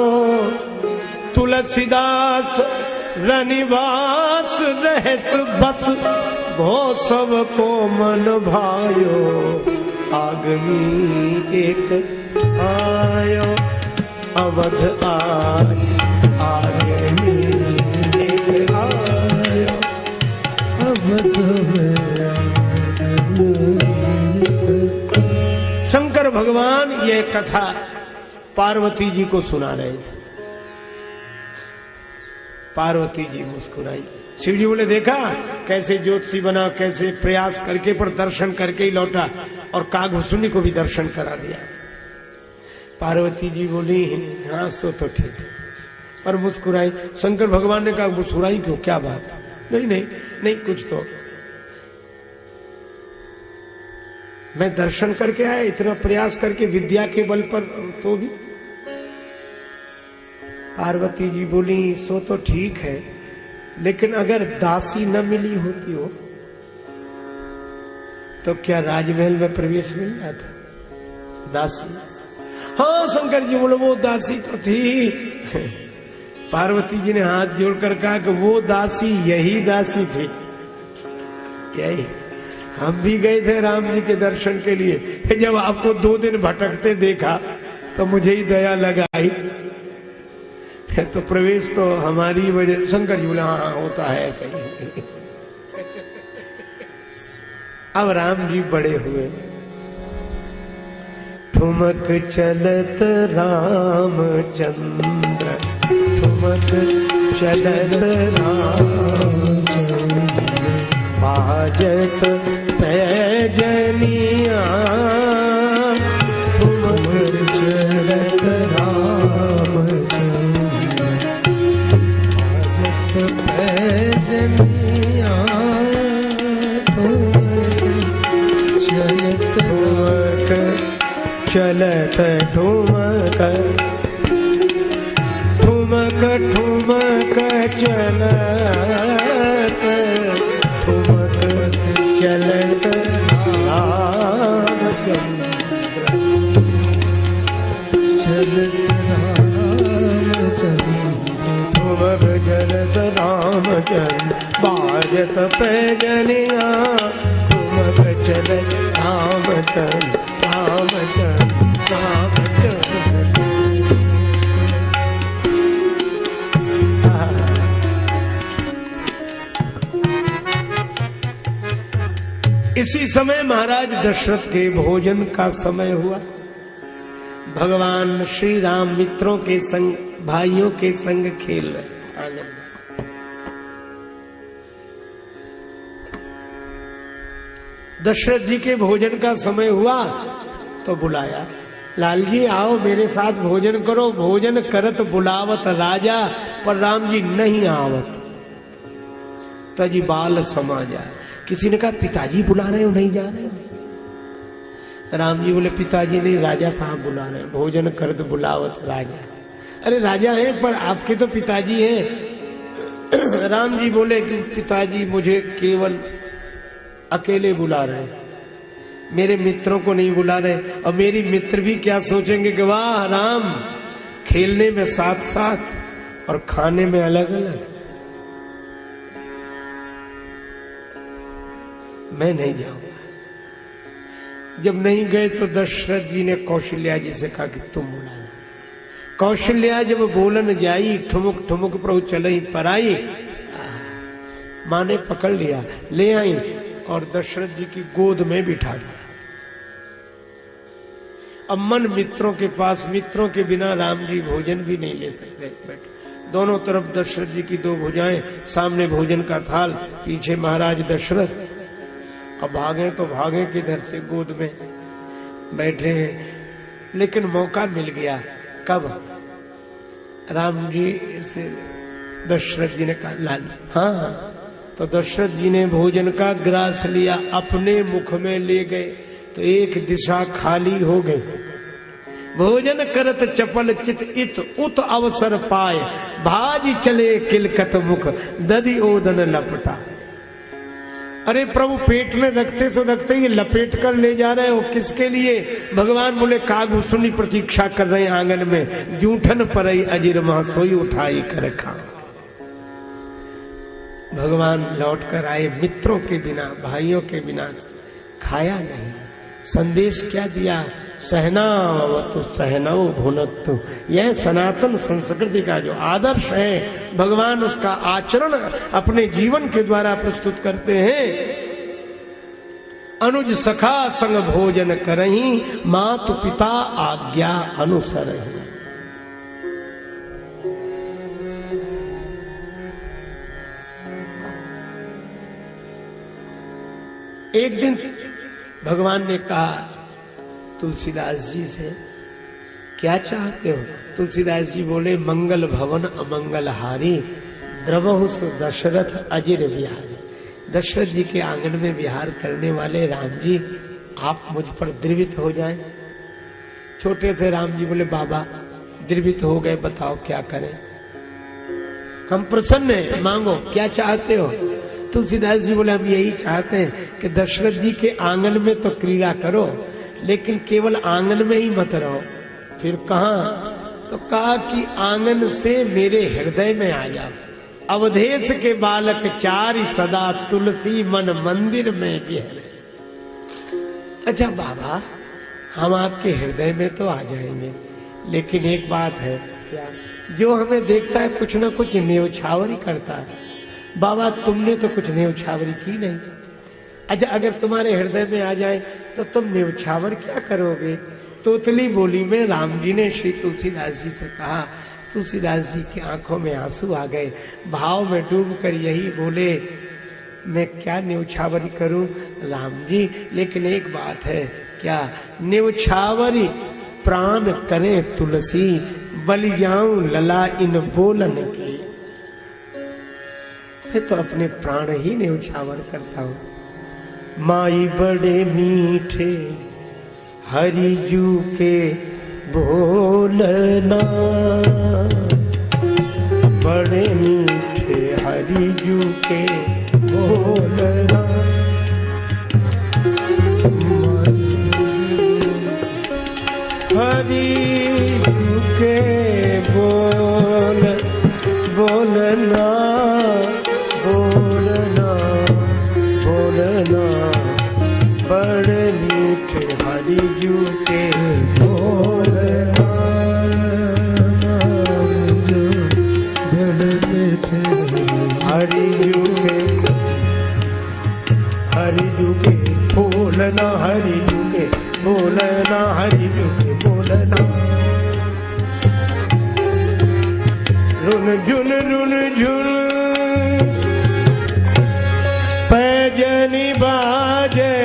तुलसीदास रनिवास रहस बस भो सब को मन भायो, आगमी एक आयो अवध आगमी एक आयो अवध में। शंकर भगवान ये कथा पार्वती जी को सुना रहे थे। पार्वती जी मुस्कुराई। शिव जी बोले देखा कैसे ज्योतिषी बना, कैसे प्रयास करके पर दर्शन करके ही लौटा, और कागभूषुनी को भी दर्शन करा दिया। पार्वती जी बोली हाँ सो तो ठीक है, पर मुस्कुराई। शंकर भगवान ने कहा मुस्कुराई क्यों, क्या बात? नहीं नहीं नहीं कुछ तो, मैं दर्शन करके आया, इतना प्रयास करके विद्या के बल पर, तो भी। पार्वती जी बोली सो तो ठीक है, लेकिन अगर दासी न मिली होती हो तो क्या राजमहल में प्रवेश मिल जाता? दासी? हाँ शंकर जी बोले वो दासी तो थी। पार्वती जी ने हाथ जोड़कर कहा कि वो दासी यही दासी थी, यही। हम भी गए थे राम जी के दर्शन के लिए, जब आपको 2 दिन भटकते देखा तो मुझे ही दया लगाई, फिर तो प्रवेश तो हमारी वजह। शंकर जी बोले हाँ होता है ऐसा ही। अब राम जी बड़े हुए, ठुमक चलत रामचंद्र, ठुमक चलत रामचंद्र, बाजत पैजनिया, ठुमक चलत रामचंद्र, बाजत पैजनिया, चलत ठुमक ठुमक ठुमक चलत ठुमक चलत रामचंद्र, चलत रामचंद्र, ठुमक चलत रामचंद्र, बाजत पैजनिया, ठुमक चलत रामचंद्र, रामचंद्र रामचंद्र। इसी समय महाराज दशरथ के भोजन का समय हुआ। भगवान श्री राम मित्रों के संग, भाइयों के संग खेल रहे आंगन। दशरथ जी के भोजन का समय हुआ तो बुलाया, लाल जी आओ मेरे साथ भोजन करो। भोजन करत बुलावत राजा, पर राम जी नहीं आवत, तजी बाल समा जाए। किसी ने कहा पिताजी बुला रहे हो, नहीं जा रहे? राम जी बोले पिताजी नहीं, राजा साहब बुला रहे हैं, भोजन करत बुलावत राजा। अरे राजा है पर आपके तो पिताजी हैं। राम जी बोले कि पिताजी मुझे केवल अकेले बुला रहे हैं, मेरे मित्रों को नहीं बुला रहे। और मेरी मित्र भी क्या सोचेंगे कि वाह राम खेलने में साथ साथ और खाने में अलग अलग। मैं नहीं जाऊंगा। जब नहीं गए तो दशरथ जी ने कौशल्या जी से कहा कि तुम बुला लो। कौशल्या जब बोलन जाई, ठुमुक ठुमुक प्रभु चलई पर आई, मां ने पकड़ लिया, ले आई और दशरथ जी की गोद में बिठा दिया। अब मन मित्रों के पास, मित्रों के बिना राम जी भोजन भी नहीं ले सकते। बैठ दोनों तरफ दशरथ जी की दो भुजाएं, सामने भोजन का थाल, पीछे महाराज दशरथ। अब भागे तो भागे किधर से, गोद में बैठे हैं। लेकिन मौका मिल गया। कब? राम जी से दशरथ जी ने कहा लाल। हाँ, तो दशरथ जी ने भोजन का ग्रास लिया, अपने मुख में ले गए तो एक दिशा खाली हो गई। भोजन करत चपल चित इत उत अवसर पाए, भाज चले किलकत मुख दधि ओदन लपटा। अरे प्रभु, पेट में रखते सो रखते ही लपेट कर ले जा रहे हो, किसके लिए? भगवान बोले कागु सुनी प्रतीक्षा कर रहे हैं आंगन में, जूठन परई अजिर मह सोई उठाई कर खा। भगवान लौट कर आए, मित्रों के बिना, भाइयों के बिना खाया नहीं। संदेश क्या दिया? सहनावतु सहनौ भुनक्तु। यह सनातन संस्कृति का जो आदर्श है, भगवान उसका आचरण अपने जीवन के द्वारा प्रस्तुत करते हैं। अनुज सखा संग भोजन करही, मातु पिता आज्ञा अनुसरहि। एक दिन भगवान ने कहा तुलसीदास जी से, क्या चाहते हो? तुलसीदास जी बोले, मंगल भवन अमंगल हारी, द्रवहु सु दशरथ अजिर विहारी। दशरथ जी के आंगन में विहार करने वाले राम जी, आप मुझ पर द्रवित हो जाएं। छोटे से राम जी बोले, बाबा द्रवित हो गए, बताओ क्या करें? हम प्रसन्न हैं, मांगो, क्या चाहते हो? तुलसीदास जी बोले, हम यही चाहते हैं कि दशरथ जी के आंगन में तो क्रीड़ा करो, लेकिन केवल आंगन में ही मत रहो। फिर कहा? तो कहा कि आंगन से मेरे हृदय में आ जाओ। अवधेश के बालक चारि सदा तुलसी मन मंदिर में बिहरे। अच्छा बाबा, हम आपके हृदय में तो आ जाएंगे, लेकिन एक बात है। क्या? जो हमें देखता है कुछ न कुछ न्यौछावरी करता है। बाबा, तुमने तो कुछ न्यौछावरी की नहीं। अच्छा, अगर तुम्हारे हृदय में आ जाए तो तुम न्यौछावर क्या करोगे? तोतली बोली में राम जी ने श्री तुलसीदास जी से कहा। तुलसीदास जी की आंखों में आंसू आ गए, भाव में डूबकर यही बोले, मैं क्या न्यौछावरी करूं राम जी, लेकिन एक बात है। क्या? न्यौछावरी प्राण करें तुलसी, बलि जाऊं लला इन बोलन की। मैं तो अपने प्राण ही न्यौछावर करता हूं। माई बड़े मीठे हरि जू के बोलना, बड़े मीठे हरि जू के बोलना। हरि जू के बोलना, बोलना बड़े मीठे हरि जू के बोलना, बड़े मीठे हरि जू के, हरि जू के बोलना, हरि जू के बोलना, हरि जू के बोलना। रुन झुन पैजनी बाजे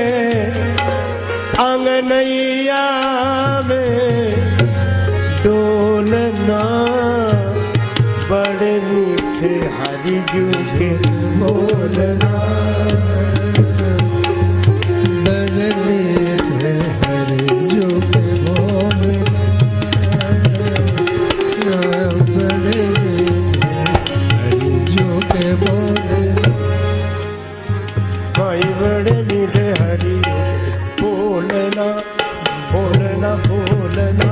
आंगनैया में डोलना, बड़े मीठे हरि जू के बोलना, बड़े मीठे हरि जू के बोलना, बड़े हरि जू के बोलना। भाई बड़े मीठे हरि बोलना, बोलना बोलना,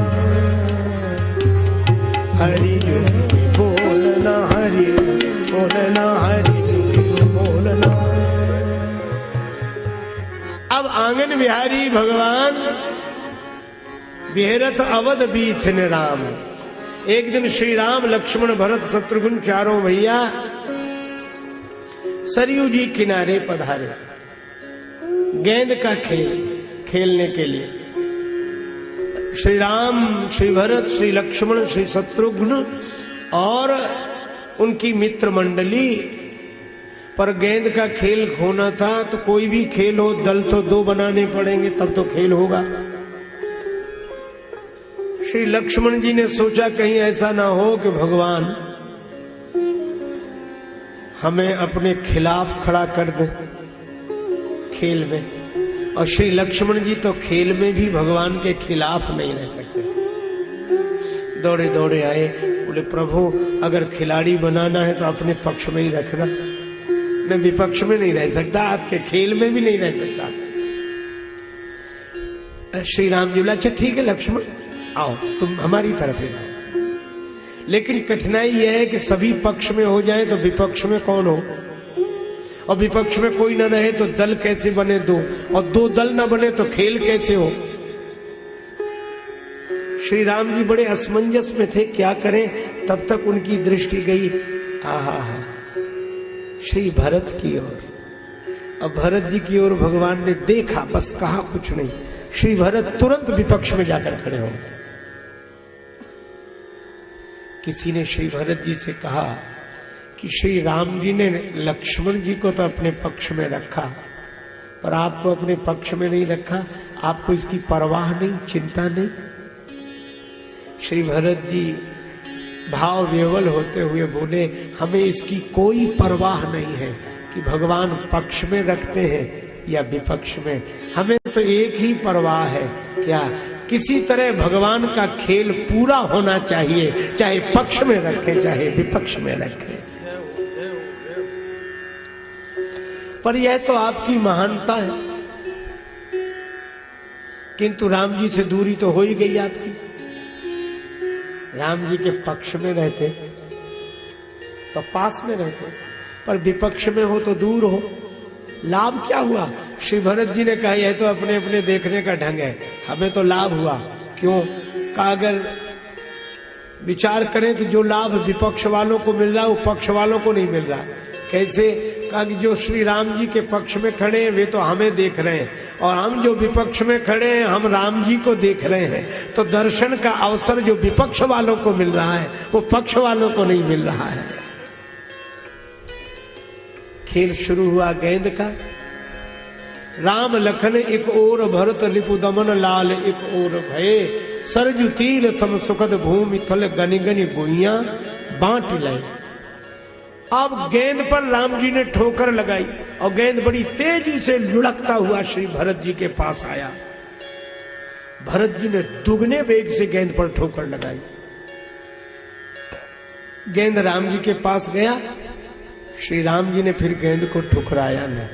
हरि बोलना। आंगन बिहारी भगवान बिहरत अवध बीथिन राम। एक दिन श्री राम लक्ष्मण भरत शत्रुघ्न चारों भैया सरयू जी किनारे पधारे गेंद का खेलने के लिए। श्री राम, श्री भरत, श्री लक्ष्मण, श्री शत्रुघ्न और उनकी मित्र मंडली। पर गेंद का खेल होना था तो कोई भी खेल हो दल तो दो बनाने पड़ेंगे तब तो खेल होगा। श्री लक्ष्मण जी ने सोचा कहीं ऐसा ना हो कि भगवान हमें अपने खिलाफ खड़ा कर दे खेल में। और श्री लक्ष्मण जी तो खेल में भी भगवान के खिलाफ नहीं रह सकते। दौड़े दौड़े आए, बोले प्रभु अगर खिलाड़ी बनाना है तो अपने पक्ष में ही रखना, मैं विपक्ष में नहीं रह सकता, आपके खेल में भी नहीं रह सकता। श्री राम जी बोला अच्छा ठीक है लक्ष्मण आओ तुम हमारी तरफ ही आओ, लेकिन कठिनाई यह है कि सभी पक्ष में हो जाए तो विपक्ष में कौन हो, और विपक्ष में कोई ना रहे तो दल कैसे बने दो, और दो दल ना बने तो खेल कैसे हो। श्री राम जी बड़े असमंजस में थे क्या करें। तब तक उनकी दृष्टि गई आहा श्री भरत की ओर। अब भरत जी की ओर भगवान ने देखा, बस कहा कुछ नहीं। श्री भरत तुरंत विपक्ष में जाकर खड़े हो। किसी ने श्री भरत जी से कहा कि श्री राम जी ने लक्ष्मण जी को तो अपने पक्ष में रखा पर आपको अपने पक्ष में नहीं रखा, आपको इसकी परवाह नहीं, चिंता नहीं। श्री भरत जी भाव विह्वल होते हुए बोले हमें इसकी कोई परवाह नहीं है कि भगवान पक्ष में रखते हैं या विपक्ष में, हमें तो एक ही परवाह है क्या किसी तरह भगवान का खेल पूरा होना चाहिए, चाहे पक्ष में रखें चाहे विपक्ष में रखें। पर यह तो आपकी महानता है, किंतु राम जी से दूरी तो हो ही गई आपकी। राम जी के पक्ष में रहते तो पास में रहते, पर विपक्ष में हो तो दूर हो, लाभ क्या हुआ। श्री भरत जी ने कहा यह तो अपने अपने देखने का ढंग है, हमें तो लाभ हुआ। क्यों कहा अगर विचार करें तो जो लाभ विपक्ष वालों को मिल रहा है वो पक्ष वालों को नहीं मिल रहा। कैसे कहा कि जो श्री राम जी के पक्ष में खड़े हैं वे तो हमें देख रहे हैं, और हम जो विपक्ष में खड़े हैं हम राम जी को देख रहे हैं, तो दर्शन का अवसर जो विपक्ष वालों को मिल रहा है वो पक्ष वालों को नहीं मिल रहा है। खेल शुरू हुआ गेंद का। राम लखन एक ओर भरत रिपु दमन लाल एक ओर भये, सरजु तीर सम सुखद भूमि थल गनि गनि गुइया बांट लय। अब गेंद पर राम जी ने ठोकर लगाई और गेंद बड़ी तेजी से लुढ़कता हुआ श्री भरत जी के पास आया। भरत जी ने दुगने वेग से गेंद पर ठोकर लगाई। गेंद राम जी के पास गया, श्री राम जी ने फिर गेंद को ठुकराया नहीं।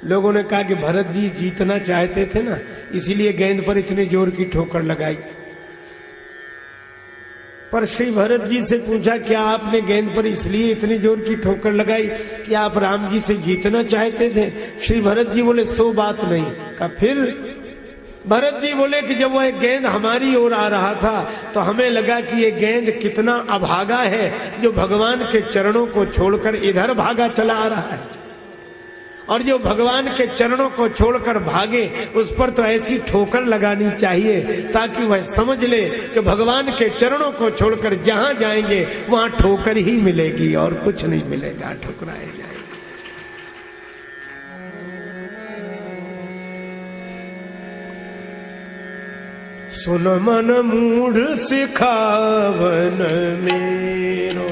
लोगों ने कहा कि भरत जी जीतना चाहते थे ना, इसीलिए गेंद पर इतने जोर की ठोकर लगाई। पर श्री भरत जी से पूछा क्या आपने गेंद पर इसलिए इतनी जोर की ठोकर लगाई कि आप राम जी से जीतना चाहते थे। श्री भरत जी बोले सो बात नहीं। कहा फिर भरत जी बोले कि जब वह गेंद हमारी ओर आ रहा था तो हमें लगा कि ये गेंद कितना अभागा है जो भगवान के चरणों को छोड़कर इधर भागा चला आ रहा है, और जो भगवान के चरणों को छोड़कर भागे उस पर तो ऐसी ठोकर लगानी चाहिए ताकि वह समझ ले कि भगवान के चरणों को छोड़कर जहां जाएंगे वहां ठोकर ही मिलेगी और कुछ नहीं मिलेगा, ठुकराए जाएंगे। सुन मन मूढ़ सिखावन मेरो,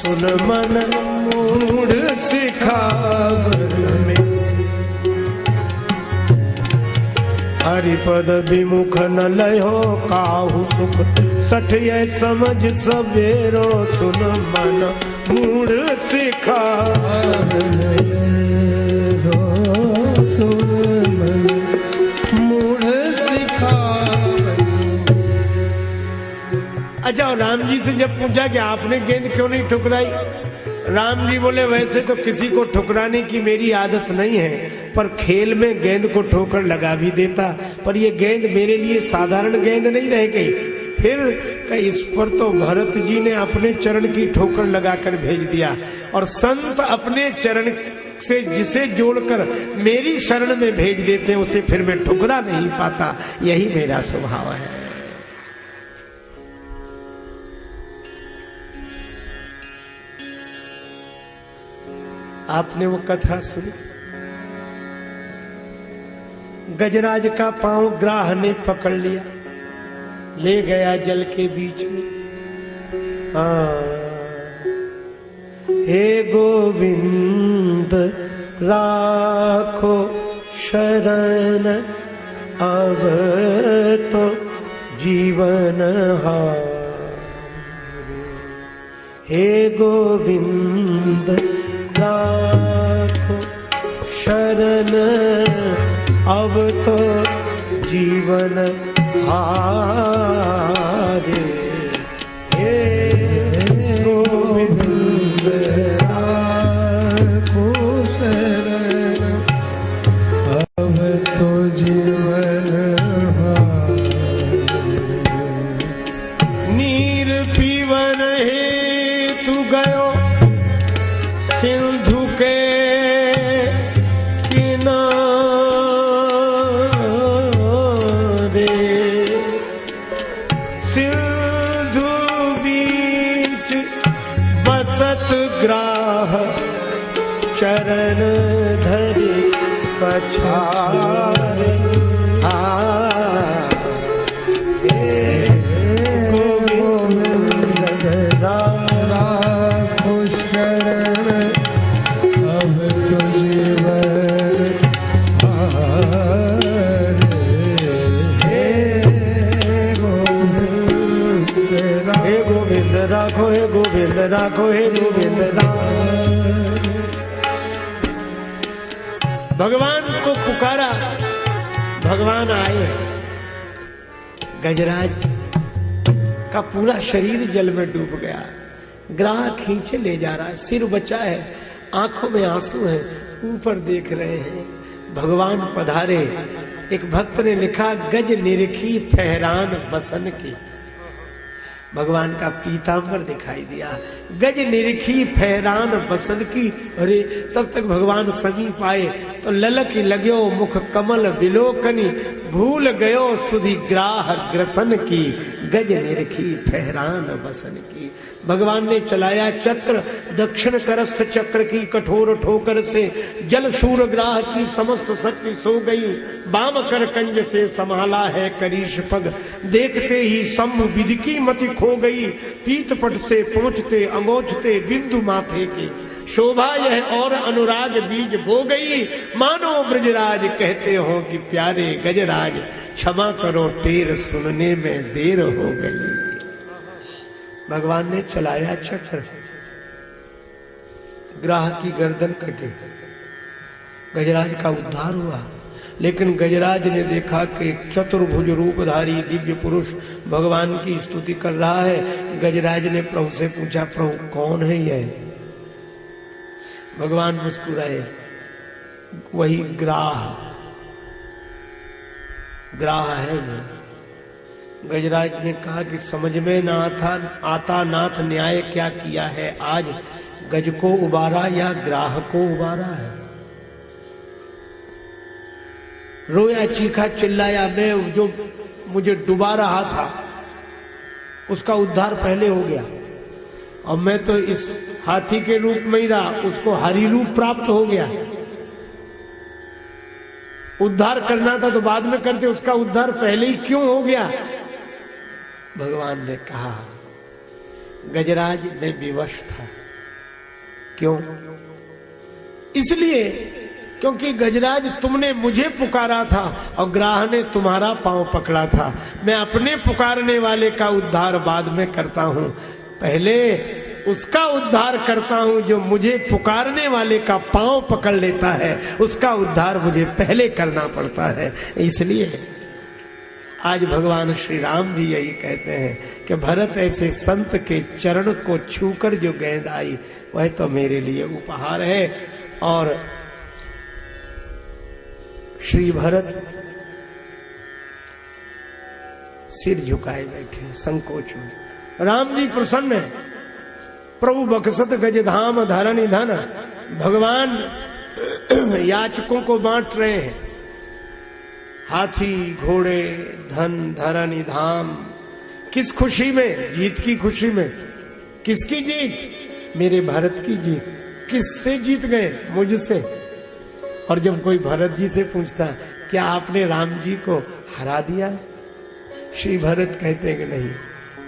सुन मन मूढ़ सिखावन में, हरिपद विमुख न लयो काहू दुख सठिय समझ सवेरो। सुन मन मूढ़ सिखावन मेरो, सुन मन मूढ़ सिखावन। अच्छा राम जी से जब पूछा कि आपने गेंद क्यों नहीं ठुकराई, राम जी बोले वैसे तो किसी को ठुकराने की मेरी आदत नहीं है, पर खेल में गेंद को ठोकर लगा भी देता, पर ये गेंद मेरे लिए साधारण गेंद नहीं रह गई। फिर इस पर तो भरत जी ने अपने चरण की ठोकर लगाकर भेज दिया, और संत अपने चरण से जिसे जोड़कर मेरी शरण में भेज देते उसे फिर मैं ठुकरा नहीं पाता। यही मेरा स्वभाव है। आपने वो कथा सुनी, गजराज का पांव ग्राह ने पकड़ लिया, ले गया जल के बीच में। हे गोविंद राखो शरण, अब तो जीवन हार। हे गोविंद राखो शरण, अब तो जीवन हारे। हे गोविंद राखो शरण, अब तो जीवन हारे। नीर पीवन हेतु गयो सिंधु के किनारे, सिंधु बीच बसत ग्राह, चरण धरि पछारे। गोविंद राखो शरण, अब तो जीवन हारे। हे गोविंद राखो, हे गोविंद राखो, हे गोविंद राखो। भगवान को पुकारा, भगवान आए। गजराज का पूरा शरीर जल में डूब गया, ग्राह खींचे ले जा रहा है, सिर बचा है, आंखों में आंसू है, ऊपर देख रहे हैं। भगवान पधारे। एक भक्त ने लिखा, गज निरखी फहरान बसन की। भगवान का पीतांबर दिखाई दिया, गज निरखी फहरान बसन की। अरे तब तक भगवान समीप आए तो ललक लगयो मुख कमल विलोकनी, भूल गयो सुधि ग्राह ग्रसन की, गज निरखी फहरान बसन की। भगवान ने चलाया चक्र, दक्षिण करस्थ चक्र की कठोर ठोकर से जल शूर ग्राह की समस्त शक्ति सो गई। बाम कर कंज से संभाला है करीश पग, देखते ही सम्मु विधि की मति खो गई। पीतपट से पहुंचते अंगोचते बिंदु माथे के, शोभा यह और अनुराग बीज बो गई। मानो ब्रजराज कहते हो कि प्यारे गजराज, क्षमा करो टेर सुनने में देर हो गई। भगवान ने चलाया चक्र, ग्राह की गर्दन कटी, गजराज का उद्धार हुआ। लेकिन गजराज ने देखा कि चतुर्भुज रूपधारी दिव्य पुरुष भगवान की स्तुति कर रहा है। गजराज ने प्रभु से पूछा, प्रभु कौन है यह? भगवान मुस्कुराए, वही ग्राह है वो। गजराज ने कहा कि समझ में ना आता नाथ, न्याय क्या किया है आज? गज को उबारा या ग्राह को उबारा है? रोया, चीखा, चिल्लाया, मैं जो मुझे डुबा रहा था उसका उद्धार पहले हो गया, और मैं तो इस हाथी के रूप में ही रहा, उसको हरि रूप प्राप्त हो गया। उद्धार करना था तो बाद में करते, उसका उद्धार पहले ही क्यों हो गया? भगवान ने कहा, गजराज मैं विवश था। क्यों? इसलिए क्योंकि गजराज तुमने मुझे पुकारा था और ग्राह ने तुम्हारा पांव पकड़ा था। मैं अपने पुकारने वाले का उद्धार बाद में करता हूं, पहले उसका उद्धार करता हूं जो मुझे पुकारने वाले का पांव पकड़ लेता है, उसका उद्धार मुझे पहले करना पड़ता है। इसलिए आज भगवान श्री राम भी यही कहते हैं कि भरत ऐसे संत के चरण को छूकर जो गेंद आई वह तो मेरे लिए उपहार है। और श्री भरत सिर झुकाए बैठे संकोच में। राम जी प्रसन्न है। प्रभु बक्सत गजधाम धरणी धन, भगवान याचकों को बांट रहे हैं। हाथी घोड़े धन धरणी धाम। किस खुशी में? जीत की खुशी में। किसकी जीत? मेरे भरत की जीत। किससे जीत गए? मुझसे। और जब कोई भरत जी से पूछता क्या आपने राम जी को हरा दिया, श्री भरत कहते हैं कि नहीं,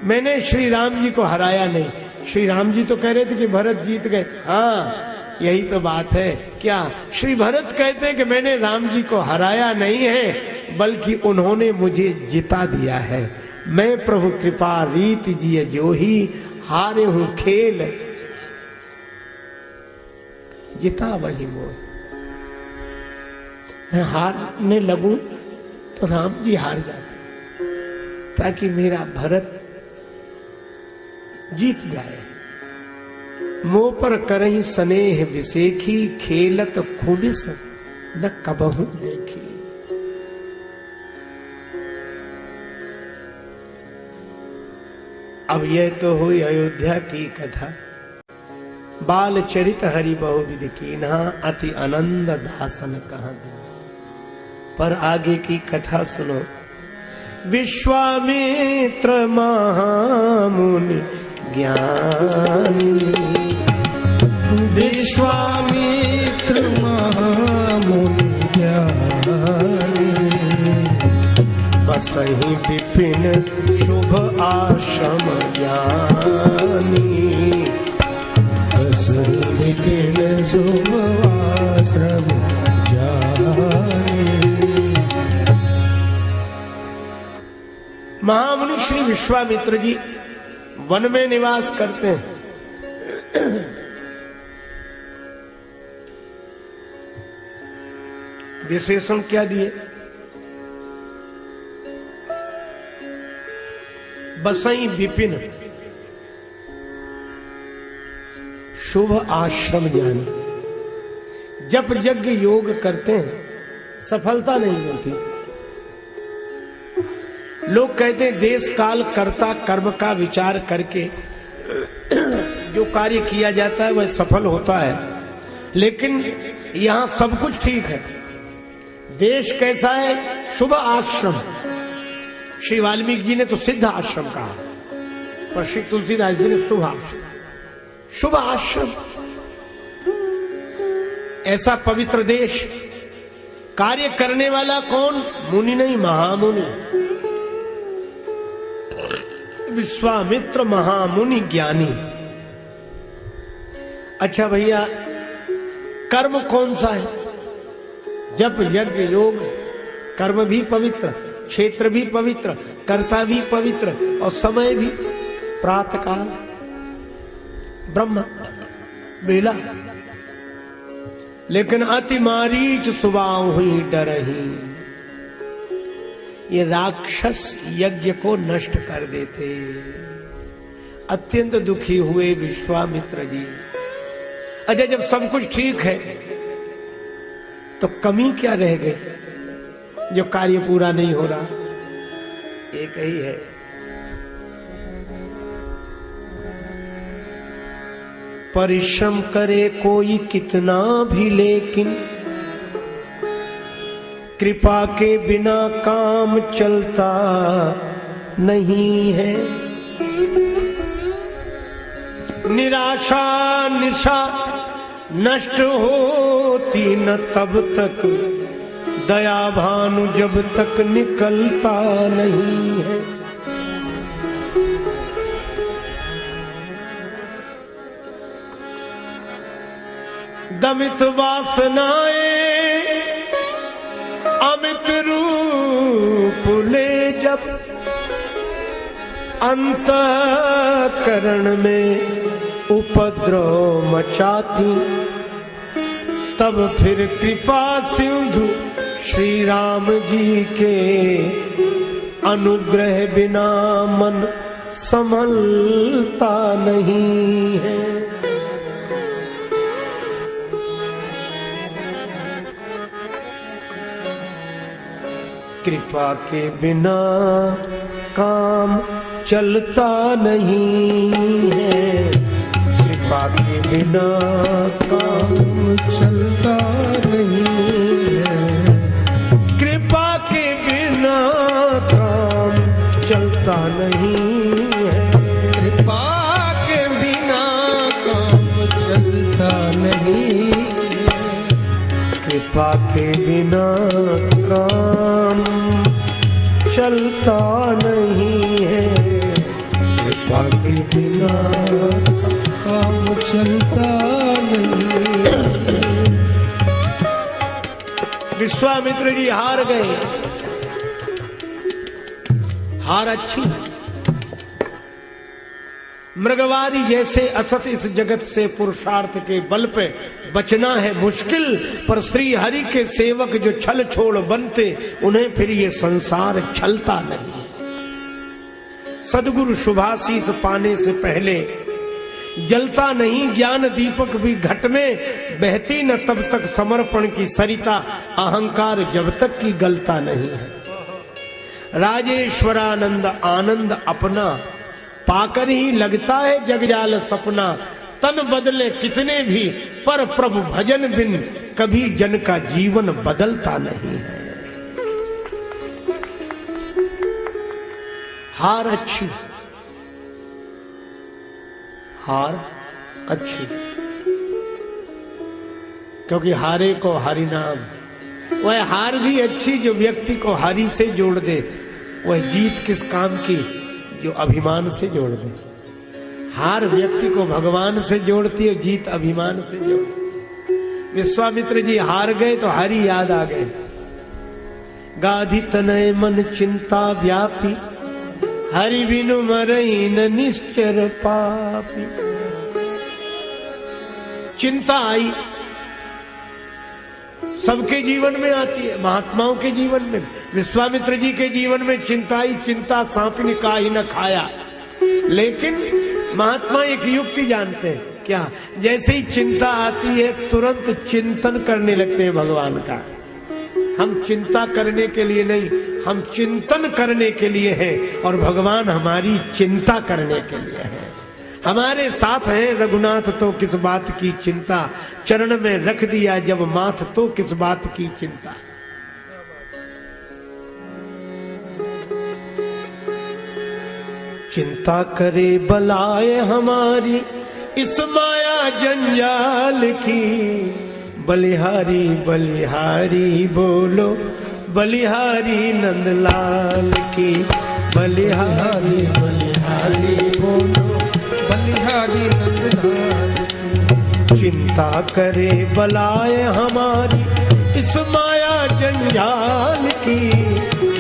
मैंने श्री राम जी को हराया नहीं। श्री राम जी तो कह रहे थे कि भरत जीत गए। हाँ, यही तो बात है। क्या? श्री भरत कहते हैं कि मैंने राम जी को हराया नहीं है, बल्कि उन्होंने मुझे जिता दिया है। मैं प्रभु कृपा रीत जिय जो ही हारे हूं खेल, जिता वही मोह। मैं हारने लगूं तो राम जी हार जाते, ताकि मेरा भरत जीत जाए। मोह पर करही स्नेह विसेखी, खेलत खुनिस न कबहू देखी। अब यह तो हुई अयोध्या की कथा। बाल चरित हरि बहुविध कीन्हा, अति आनंद दासन कहाँ दी। पर आगे की कथा सुनो। विश्वामित्र महामुनि ज्ञानी, विश्वामित्र महामुनि ज्ञानी, बसहि विपिन शुभ आश्रम ज्ञानी, बसहि विपिन शुभ आश्रम ज्ञानी। महामुनि श्री विश्वामित्र जी वन में निवास करते हैं। विशेषण क्या दिए? बसई विपिन शुभ आश्रम ज्ञानी। जप यज्ञ योग करते हैं, सफलता नहीं मिलती। लोग कहते हैं देश काल कर्ता कर्म का विचार करके जो कार्य किया जाता है वह सफल होता है। लेकिन यहां सब कुछ ठीक है। देश कैसा है? शुभ आश्रम। श्री वाल्मीकि जी ने तो सिद्ध आश्रम कहा, पर श्री तुलसीदास जी ने शुभ आश्रम। शुभ आश्रम ऐसा पवित्र देश। कार्य करने वाला कौन? मुनि नहीं, महामुनि। विश्वामित्र महामुनि ज्ञानी। अच्छा भैया, कर्म कौन सा है? जप यज्ञ योग। कर्म भी पवित्र, क्षेत्र भी पवित्र, कर्ता भी पवित्र, और समय भी प्रातःकाल ब्रह्म बेला। लेकिन अति मारीच सुबाहु हुई डरही, ये राक्षस यज्ञ को नष्ट कर देते। अत्यंत दुखी हुए विश्वामित्र जी। अच्छा, जब सब कुछ ठीक है तो कमी क्या रह गई जो कार्य पूरा नहीं हो रहा? एक ही है, परिश्रम करे कोई कितना भी, लेकिन कृपा के बिना काम चलता नहीं है। निराशा निशा नष्ट होती न तब तक, दया भानु जब तक निकलता नहीं है। दमित वासनाएं अमित रूप ले जब, अंतःकरण में उपद्रव मचाती, तब फिर कृपा सिंधु श्री राम जी के अनुग्रह बिना मन संभलता नहीं है। कृपा के बिना काम चलता नहीं है। कृपा के बिना काम चलता नहीं है। कृपा के बिना काम चलता नहीं है। कृपा के बिना काम चलता नहीं है। कृपा के बिना काम चलता नहीं है। कृपा के बिना काम चलता नहीं है। विश्वामित्र जी हार गए। हार अच्छी। मृगवादी जैसे असत इस जगत से पुरुषार्थ के बल पे बचना है मुश्किल, पर श्री हरि के सेवक जो छल छोड़ बनते उन्हें फिर ये संसार छलता नहीं। सदगुरु शुभाशीष पाने से पहले जलता नहीं ज्ञान दीपक भी घट में, बहती न तब तक समर्पण की सरिता, अहंकार जब तक की गलता नहीं है। राजेश्वरानंद आनंद अपना पाकर ही लगता है जगजाल सपना। तन बदले कितने भी पर प्रभु भजन बिन कभी जन का जीवन बदलता नहीं है। हार अच्छी, हार अच्छी, क्योंकि हारे को हरि नाम। वह हार भी अच्छी जो व्यक्ति को हरि से जोड़ दे। वह जीत किस काम की जो अभिमान से जोड़ दे। हार व्यक्ति को भगवान से जोड़ती है, जीत अभिमान से जोड़ती। विश्वामित्र जी हार गए तो हरि याद आ गए। गाधी तनय मन चिंता व्यापी, हरि बिनु मरई न निश्चर पापी। चिंता आई, सबके जीवन में आती है, महात्माओं के जीवन में। विश्वामित्र जी के जीवन में चिंता आई। चिंता सांप ने काहे न खाया। लेकिन महात्मा एक युक्ति जानते हैं, क्या? जैसे ही चिंता आती है तुरंत चिंतन करने लगते हैं भगवान का। हम चिंता करने के लिए नहीं, हम चिंतन करने के लिए हैं, और भगवान हमारी चिंता करने के लिए है। हमारे साथ हैं रघुनाथ तो किस बात की चिंता, चरण में रख दिया जब माथ तो किस बात की चिंता। चिंता करे बलाए हमारी इस माया जंजाल की, बलिहारी बलिहारी बोलो बलिहारी नंदलाल की। बलिहारी बलिहारी बोलो बलिहारी नंदलाल। चिंता करे बलाए हमारी इस माया जंजाल की,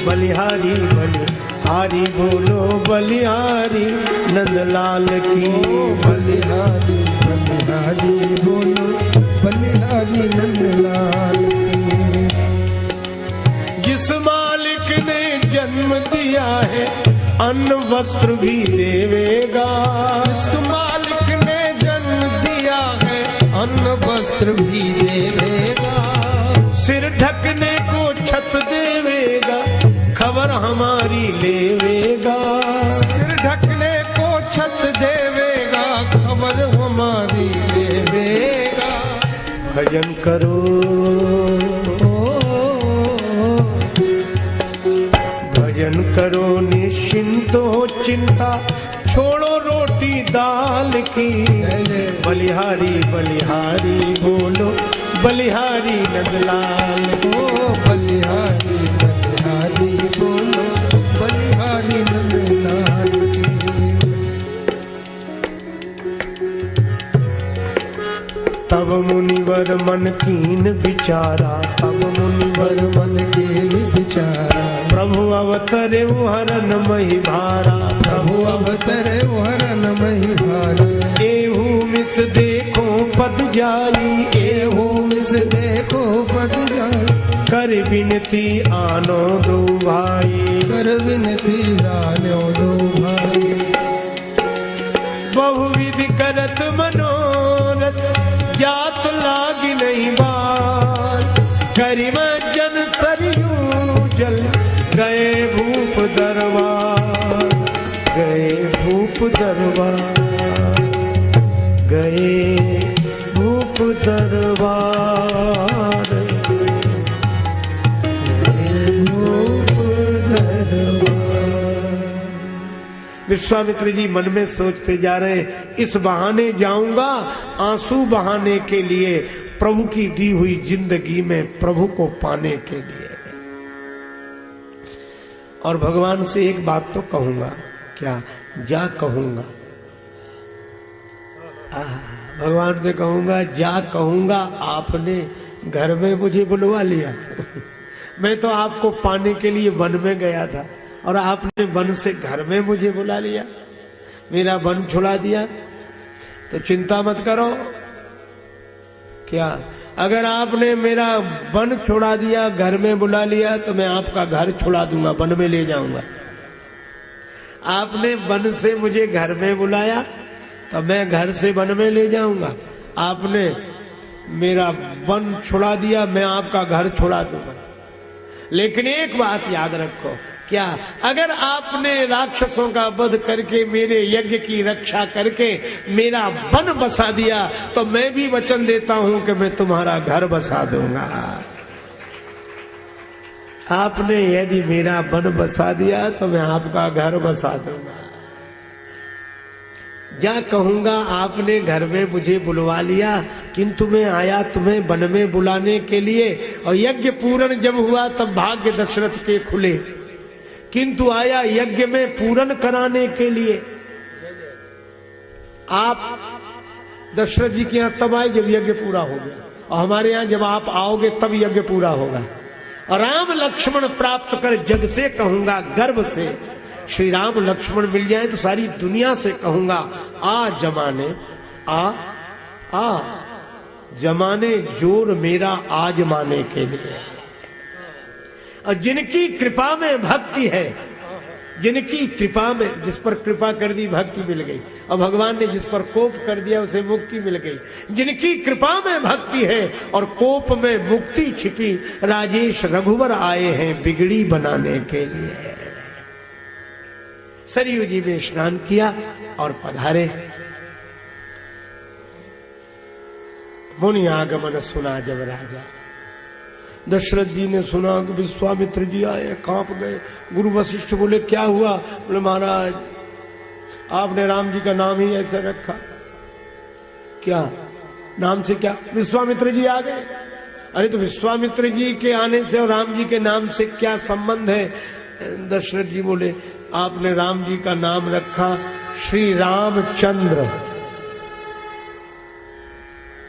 बलिहारी बलिहारी बोलो बलिहारी नंदलाल की। बलिहारी बलिहारी बोलो बलिहारी नंदलाल की। जिस मालिक ने जन्म दिया है अन्न वस्त्र भी देवेगा। जिस मालिक ने जन्म दिया है अन्न वस्त्र भी देवेगा। सिर ढकने को छत देवेगा, खबर हमारी लेवेगा। सिर ढकने को छत देवेगा, खबर हमारी लेवेगा। भजन करो भजन करो निश्चिंत हो चिंता, छोड़ो रोटी दाल की। बलिहारी बलिहारी बोलो बलिहारी नंदलाल को। बलिहारी बलिहारी बोलो बलिहारी नंदलाल की। तब मुनिवर मन कीन विचारा, तब मुनिवर मन कीन विचारा। प्रभु अवतरे हरन मही भारा, प्रभु अवतरे हरन मही भारा। एहू मिस देखो पद जाई, एहू मिस देखो पद जाई। कर विनती आनो दो भाई, कर विनती जान्यो दो भाई। बहुविधि करत मनोरथ जात लागी नहीं बात। करिम जन सरयू जल गए भूप दरबार। गए भूप दरबार। गए भूप दरबार। विश्वामित्र जी मन में सोचते जा रहे हैं, इस बहाने जाऊंगा आंसू बहाने के लिए, प्रभु की दी हुई जिंदगी में प्रभु को पाने के लिए। और भगवान से एक बात तो कहूंगा, क्या जा कहूंगा, भगवान से कहूंगा, जा कहूंगा आपने घर में मुझे बुलवा लिया। मैं तो आपको पाने के लिए वन में गया था और आपने वन से घर में मुझे बुला लिया, मेरा वन छुड़ा दिया। तो चिंता मत करो, क्या अगर आपने मेरा वन छुड़ा दिया, घर में बुला लिया, तो मैं आपका घर छुड़ा दूंगा, वन में ले जाऊंगा। आपने वन से मुझे घर में बुलाया तो मैं घर से वन में ले जाऊंगा। आपने मेरा वन छुड़ा दिया, मैं आपका घर छुड़ा दूंगा। लेकिन एक बात याद रखो, क्या अगर आपने राक्षसों का वध करके मेरे यज्ञ की रक्षा करके मेरा वन बसा दिया, तो मैं भी वचन देता हूं कि मैं तुम्हारा घर बसा दूंगा। आपने यदि मेरा वन बसा दिया तो मैं आपका घर बसा दूंगा। जा कहूंगा आपने घर में मुझे बुलवा लिया, किंतु मैं आया तुम्हें वन में बुलाने के लिए। और यज्ञ पूर्ण जब हुआ तब भाग्य दशरथ के खुले, किंतु आया यज्ञ में पूर्ण कराने के लिए। आप दशरथ जी के यहां तब आए जब यज्ञ पूरा हो गया, और हमारे यहां जब आप आओगे तब यज्ञ पूरा होगा। और राम लक्ष्मण प्राप्त कर जग से कहूंगा गर्व से, श्री राम लक्ष्मण मिल जाए तो सारी दुनिया से कहूंगा, आ जमाने आ जमाने जोर मेरा आजमाने के लिए। और जिनकी कृपा में भक्ति है, जिनकी कृपा में, जिस पर कृपा कर दी भक्ति मिल गई, और भगवान ने जिस पर कोप कर दिया उसे मुक्ति मिल गई। जिनकी कृपा में भक्ति है और कोप में मुक्ति छिपी, राजेश रघुवर आए हैं बिगड़ी बनाने के लिए। सरयू जी में स्नान किया और पधारे। मुनि आगमन सुना जब राजा, दशरथ जी ने सुना कि विश्वामित्र जी आए, कांप गए। गुरु वशिष्ठ बोले क्या हुआ? बोले महाराज आपने राम जी का नाम ही ऐसा रखा। क्या नाम से? क्या विश्वामित्र जी आ गए? अरे तो विश्वामित्र जी के आने से और राम जी के नाम से क्या संबंध है? दशरथ जी बोले आपने राम जी का नाम रखा श्री रामचंद्र।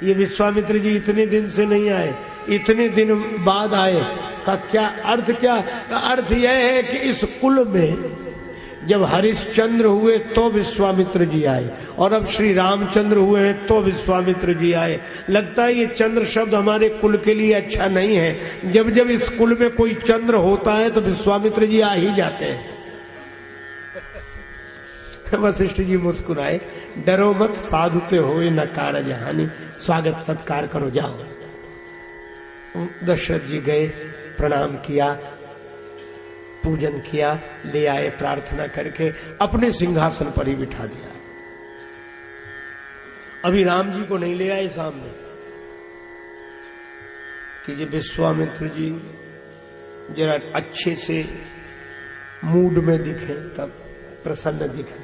ये विश्वामित्र जी इतने दिन से नहीं आए, इतने दिन बाद आए। का क्या अर्थ? क्या अर्थ यह है कि इस कुल में जब हरिश्चंद्र हुए तो विश्वामित्र जी आए, और अब श्री रामचंद्र हुए हैं तो विश्वामित्र जी आए। लगता है ये चंद्र शब्द हमारे कुल के लिए अच्छा नहीं है। जब जब इस कुल में कोई चंद्र होता है तो विश्वामित्र जी आ ही जाते हैं। वशिष्ठ जी मुस्कुराए, डरो मत, साधुते होए न कारज हानि, स्वागत सत्कार करो, जाओ। दशरथ जी गए, प्रणाम किया, पूजन किया, ले आए, प्रार्थना करके अपने सिंहासन पर ही बिठा दिया। अभी राम जी को नहीं ले आए सामने कि ये विश्वामित्र जी जरा अच्छे से मूड में दिखे, तब प्रसन्न दिखे।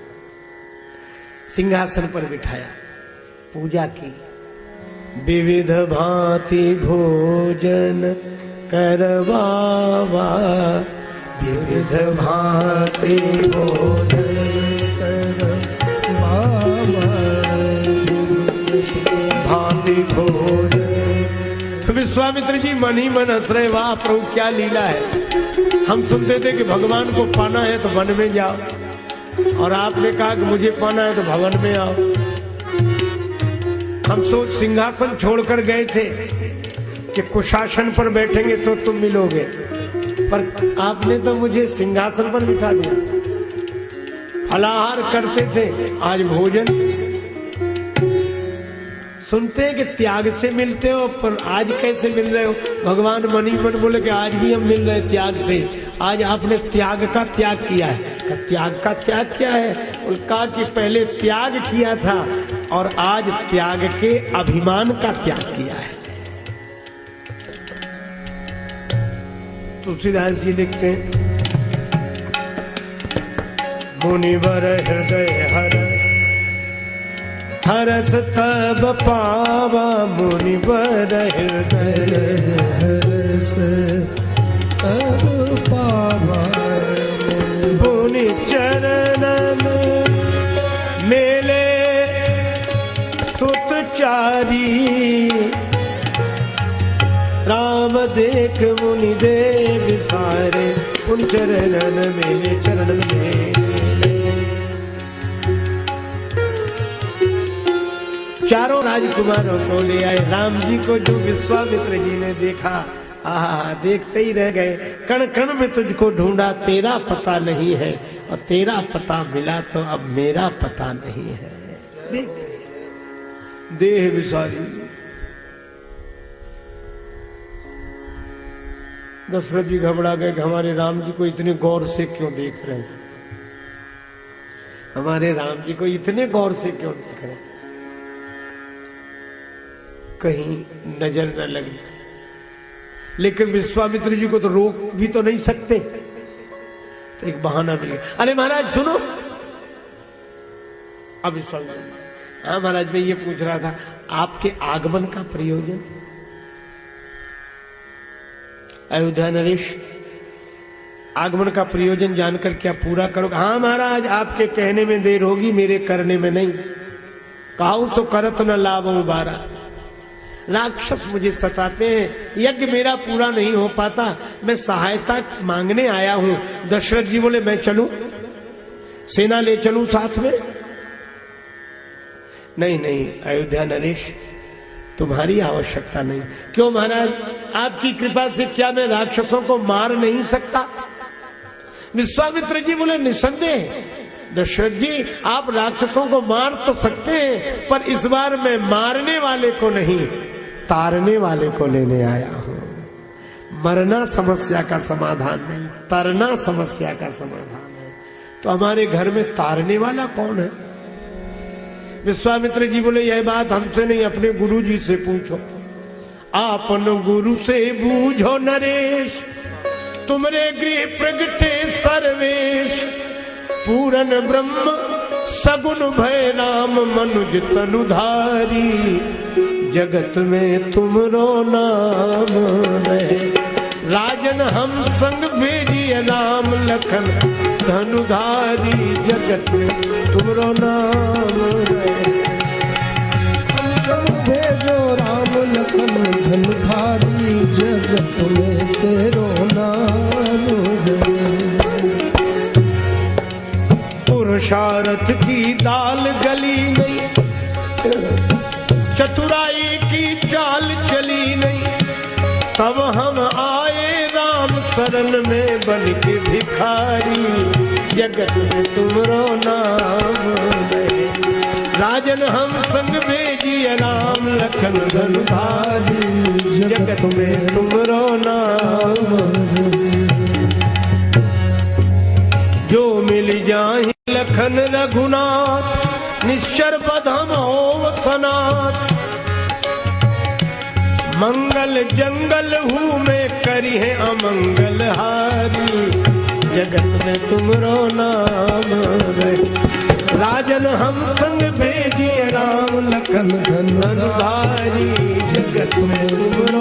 सिंहासन पर बिठाया, पूजा की, विविध भांति भोजन करवावा, विविध भांति भोजन करवावा, भांति भोजन। विश्वामित्र जी मन ही मन हंस रहे, वाह प्रभु क्या लीला है। हम सुनते थे कि भगवान को पाना है तो वन में जाओ, और आपने कहा कि मुझे पाना है तो भवन में आओ। हम सोच सिंहासन छोड़कर गए थे कि कुशासन पर बैठेंगे तो तुम मिलोगे, पर आपने तो मुझे सिंहासन पर बिठा दिया। फलाहार करते थे, आज भोजन। सुनते हैं कि त्याग से मिलते हो, पर आज कैसे मिल रहे हो? भगवान मनी मन बोले कि आज भी हम मिल रहे हैं त्याग से। आज आपने त्याग का त्याग किया है। त्याग का त्याग क्या है? कहा कि पहले त्याग किया था और आज त्याग के अभिमान का त्याग किया है। तुलसीदास जी लिखते हैं, मुनिवर हृदय हरस तब पावा, मुनिवर हृदय हरस तब पावा, मुनि चरणन मेले सुतचारी, राम देख मुनि देव सारे, उन चरणन मेले चरणन मेले। चारों राजकुमारों को ले आए। राम जी को जो विश्वामित्र जी ने देखा, आहा, देखते ही रह गए। कण कण में तुझको ढूंढा, तेरा पता नहीं है, और तेरा पता मिला तो अब मेरा पता नहीं है। देह विसारी। दशरथ जी घबरा गए कि हमारे राम जी को इतने गौर से क्यों देख रहे हैं, हमारे राम जी को इतने गौर से क्यों देख रहे हैं, कहीं नजर न लगे। लेकिन विश्वामित्र जी को तो रोक भी तो नहीं सकते, तो एक बहाना मिल गया। अरे महाराज सुनो। अब विश्वामित्र, हाँ महाराज, मैं ये पूछ रहा था आपके आगमन का प्रयोजन। अयोध्या नरेश, आगमन का प्रयोजन जानकर क्या पूरा करोगे? हाँ महाराज, आपके कहने में देर होगी, मेरे करने में नहीं। काहू सो करत न लाभो बारा। राक्षस मुझे सताते हैं, यज्ञ मेरा पूरा नहीं हो पाता, मैं सहायता मांगने आया हूं। दशरथ जी बोले मैं चलूं, सेना ले चलूं साथ में? नहीं नहीं अयोध्या नरेश, तुम्हारी आवश्यकता नहीं। क्यों महाराज, आपकी कृपा से क्या मैं राक्षसों को मार नहीं सकता? विश्वामित्र जी बोले निसंदेह दशरथ जी, आप राक्षसों को मार तो सकते हैं, पर इस बार मैं मारने वाले को नहीं, तारने वाले को लेने आया हूं। मरना समस्या का समाधान नहीं, तरना समस्या का समाधान है। तो हमारे घर में तारने वाला कौन है? विश्वामित्र जी बोले यह बात हमसे नहीं, अपने गुरु जी से पूछो। आपन गुरु से बूझो नरेश, तुमरे गृह प्रगटे सर्वेश। पूरन ब्रह्म सगुन भय राम, मनुज तनुधारी। जगत में तुमरो नाम है, राजन हम संग भेजिए राम लखन धनुधारी। जगत में तुमरो नाम है, हम संग भेजो राम लखन धनुधारी। जगत में तेरो नाम है। पुरुषार्थ की दाल गली नहीं, चतुराई की चाल चली नहीं, तब हम आए राम शरण में बन के भिखारी। जगत में तुमरो नाम है, राजन हम संग भेजिए राम लखन धनुधारी। जगत में तुमरो नाम है। जो मिल जाहि लखन रघुनाथ, निश्चर बधम हो सनाथ। मंगल जंगल हूँ मैं करी है अमंगल हारी। जगत में तुमरो नाम है, राजन हम संग भेजिए राम लखन धनुधारी। जगत में तुमरो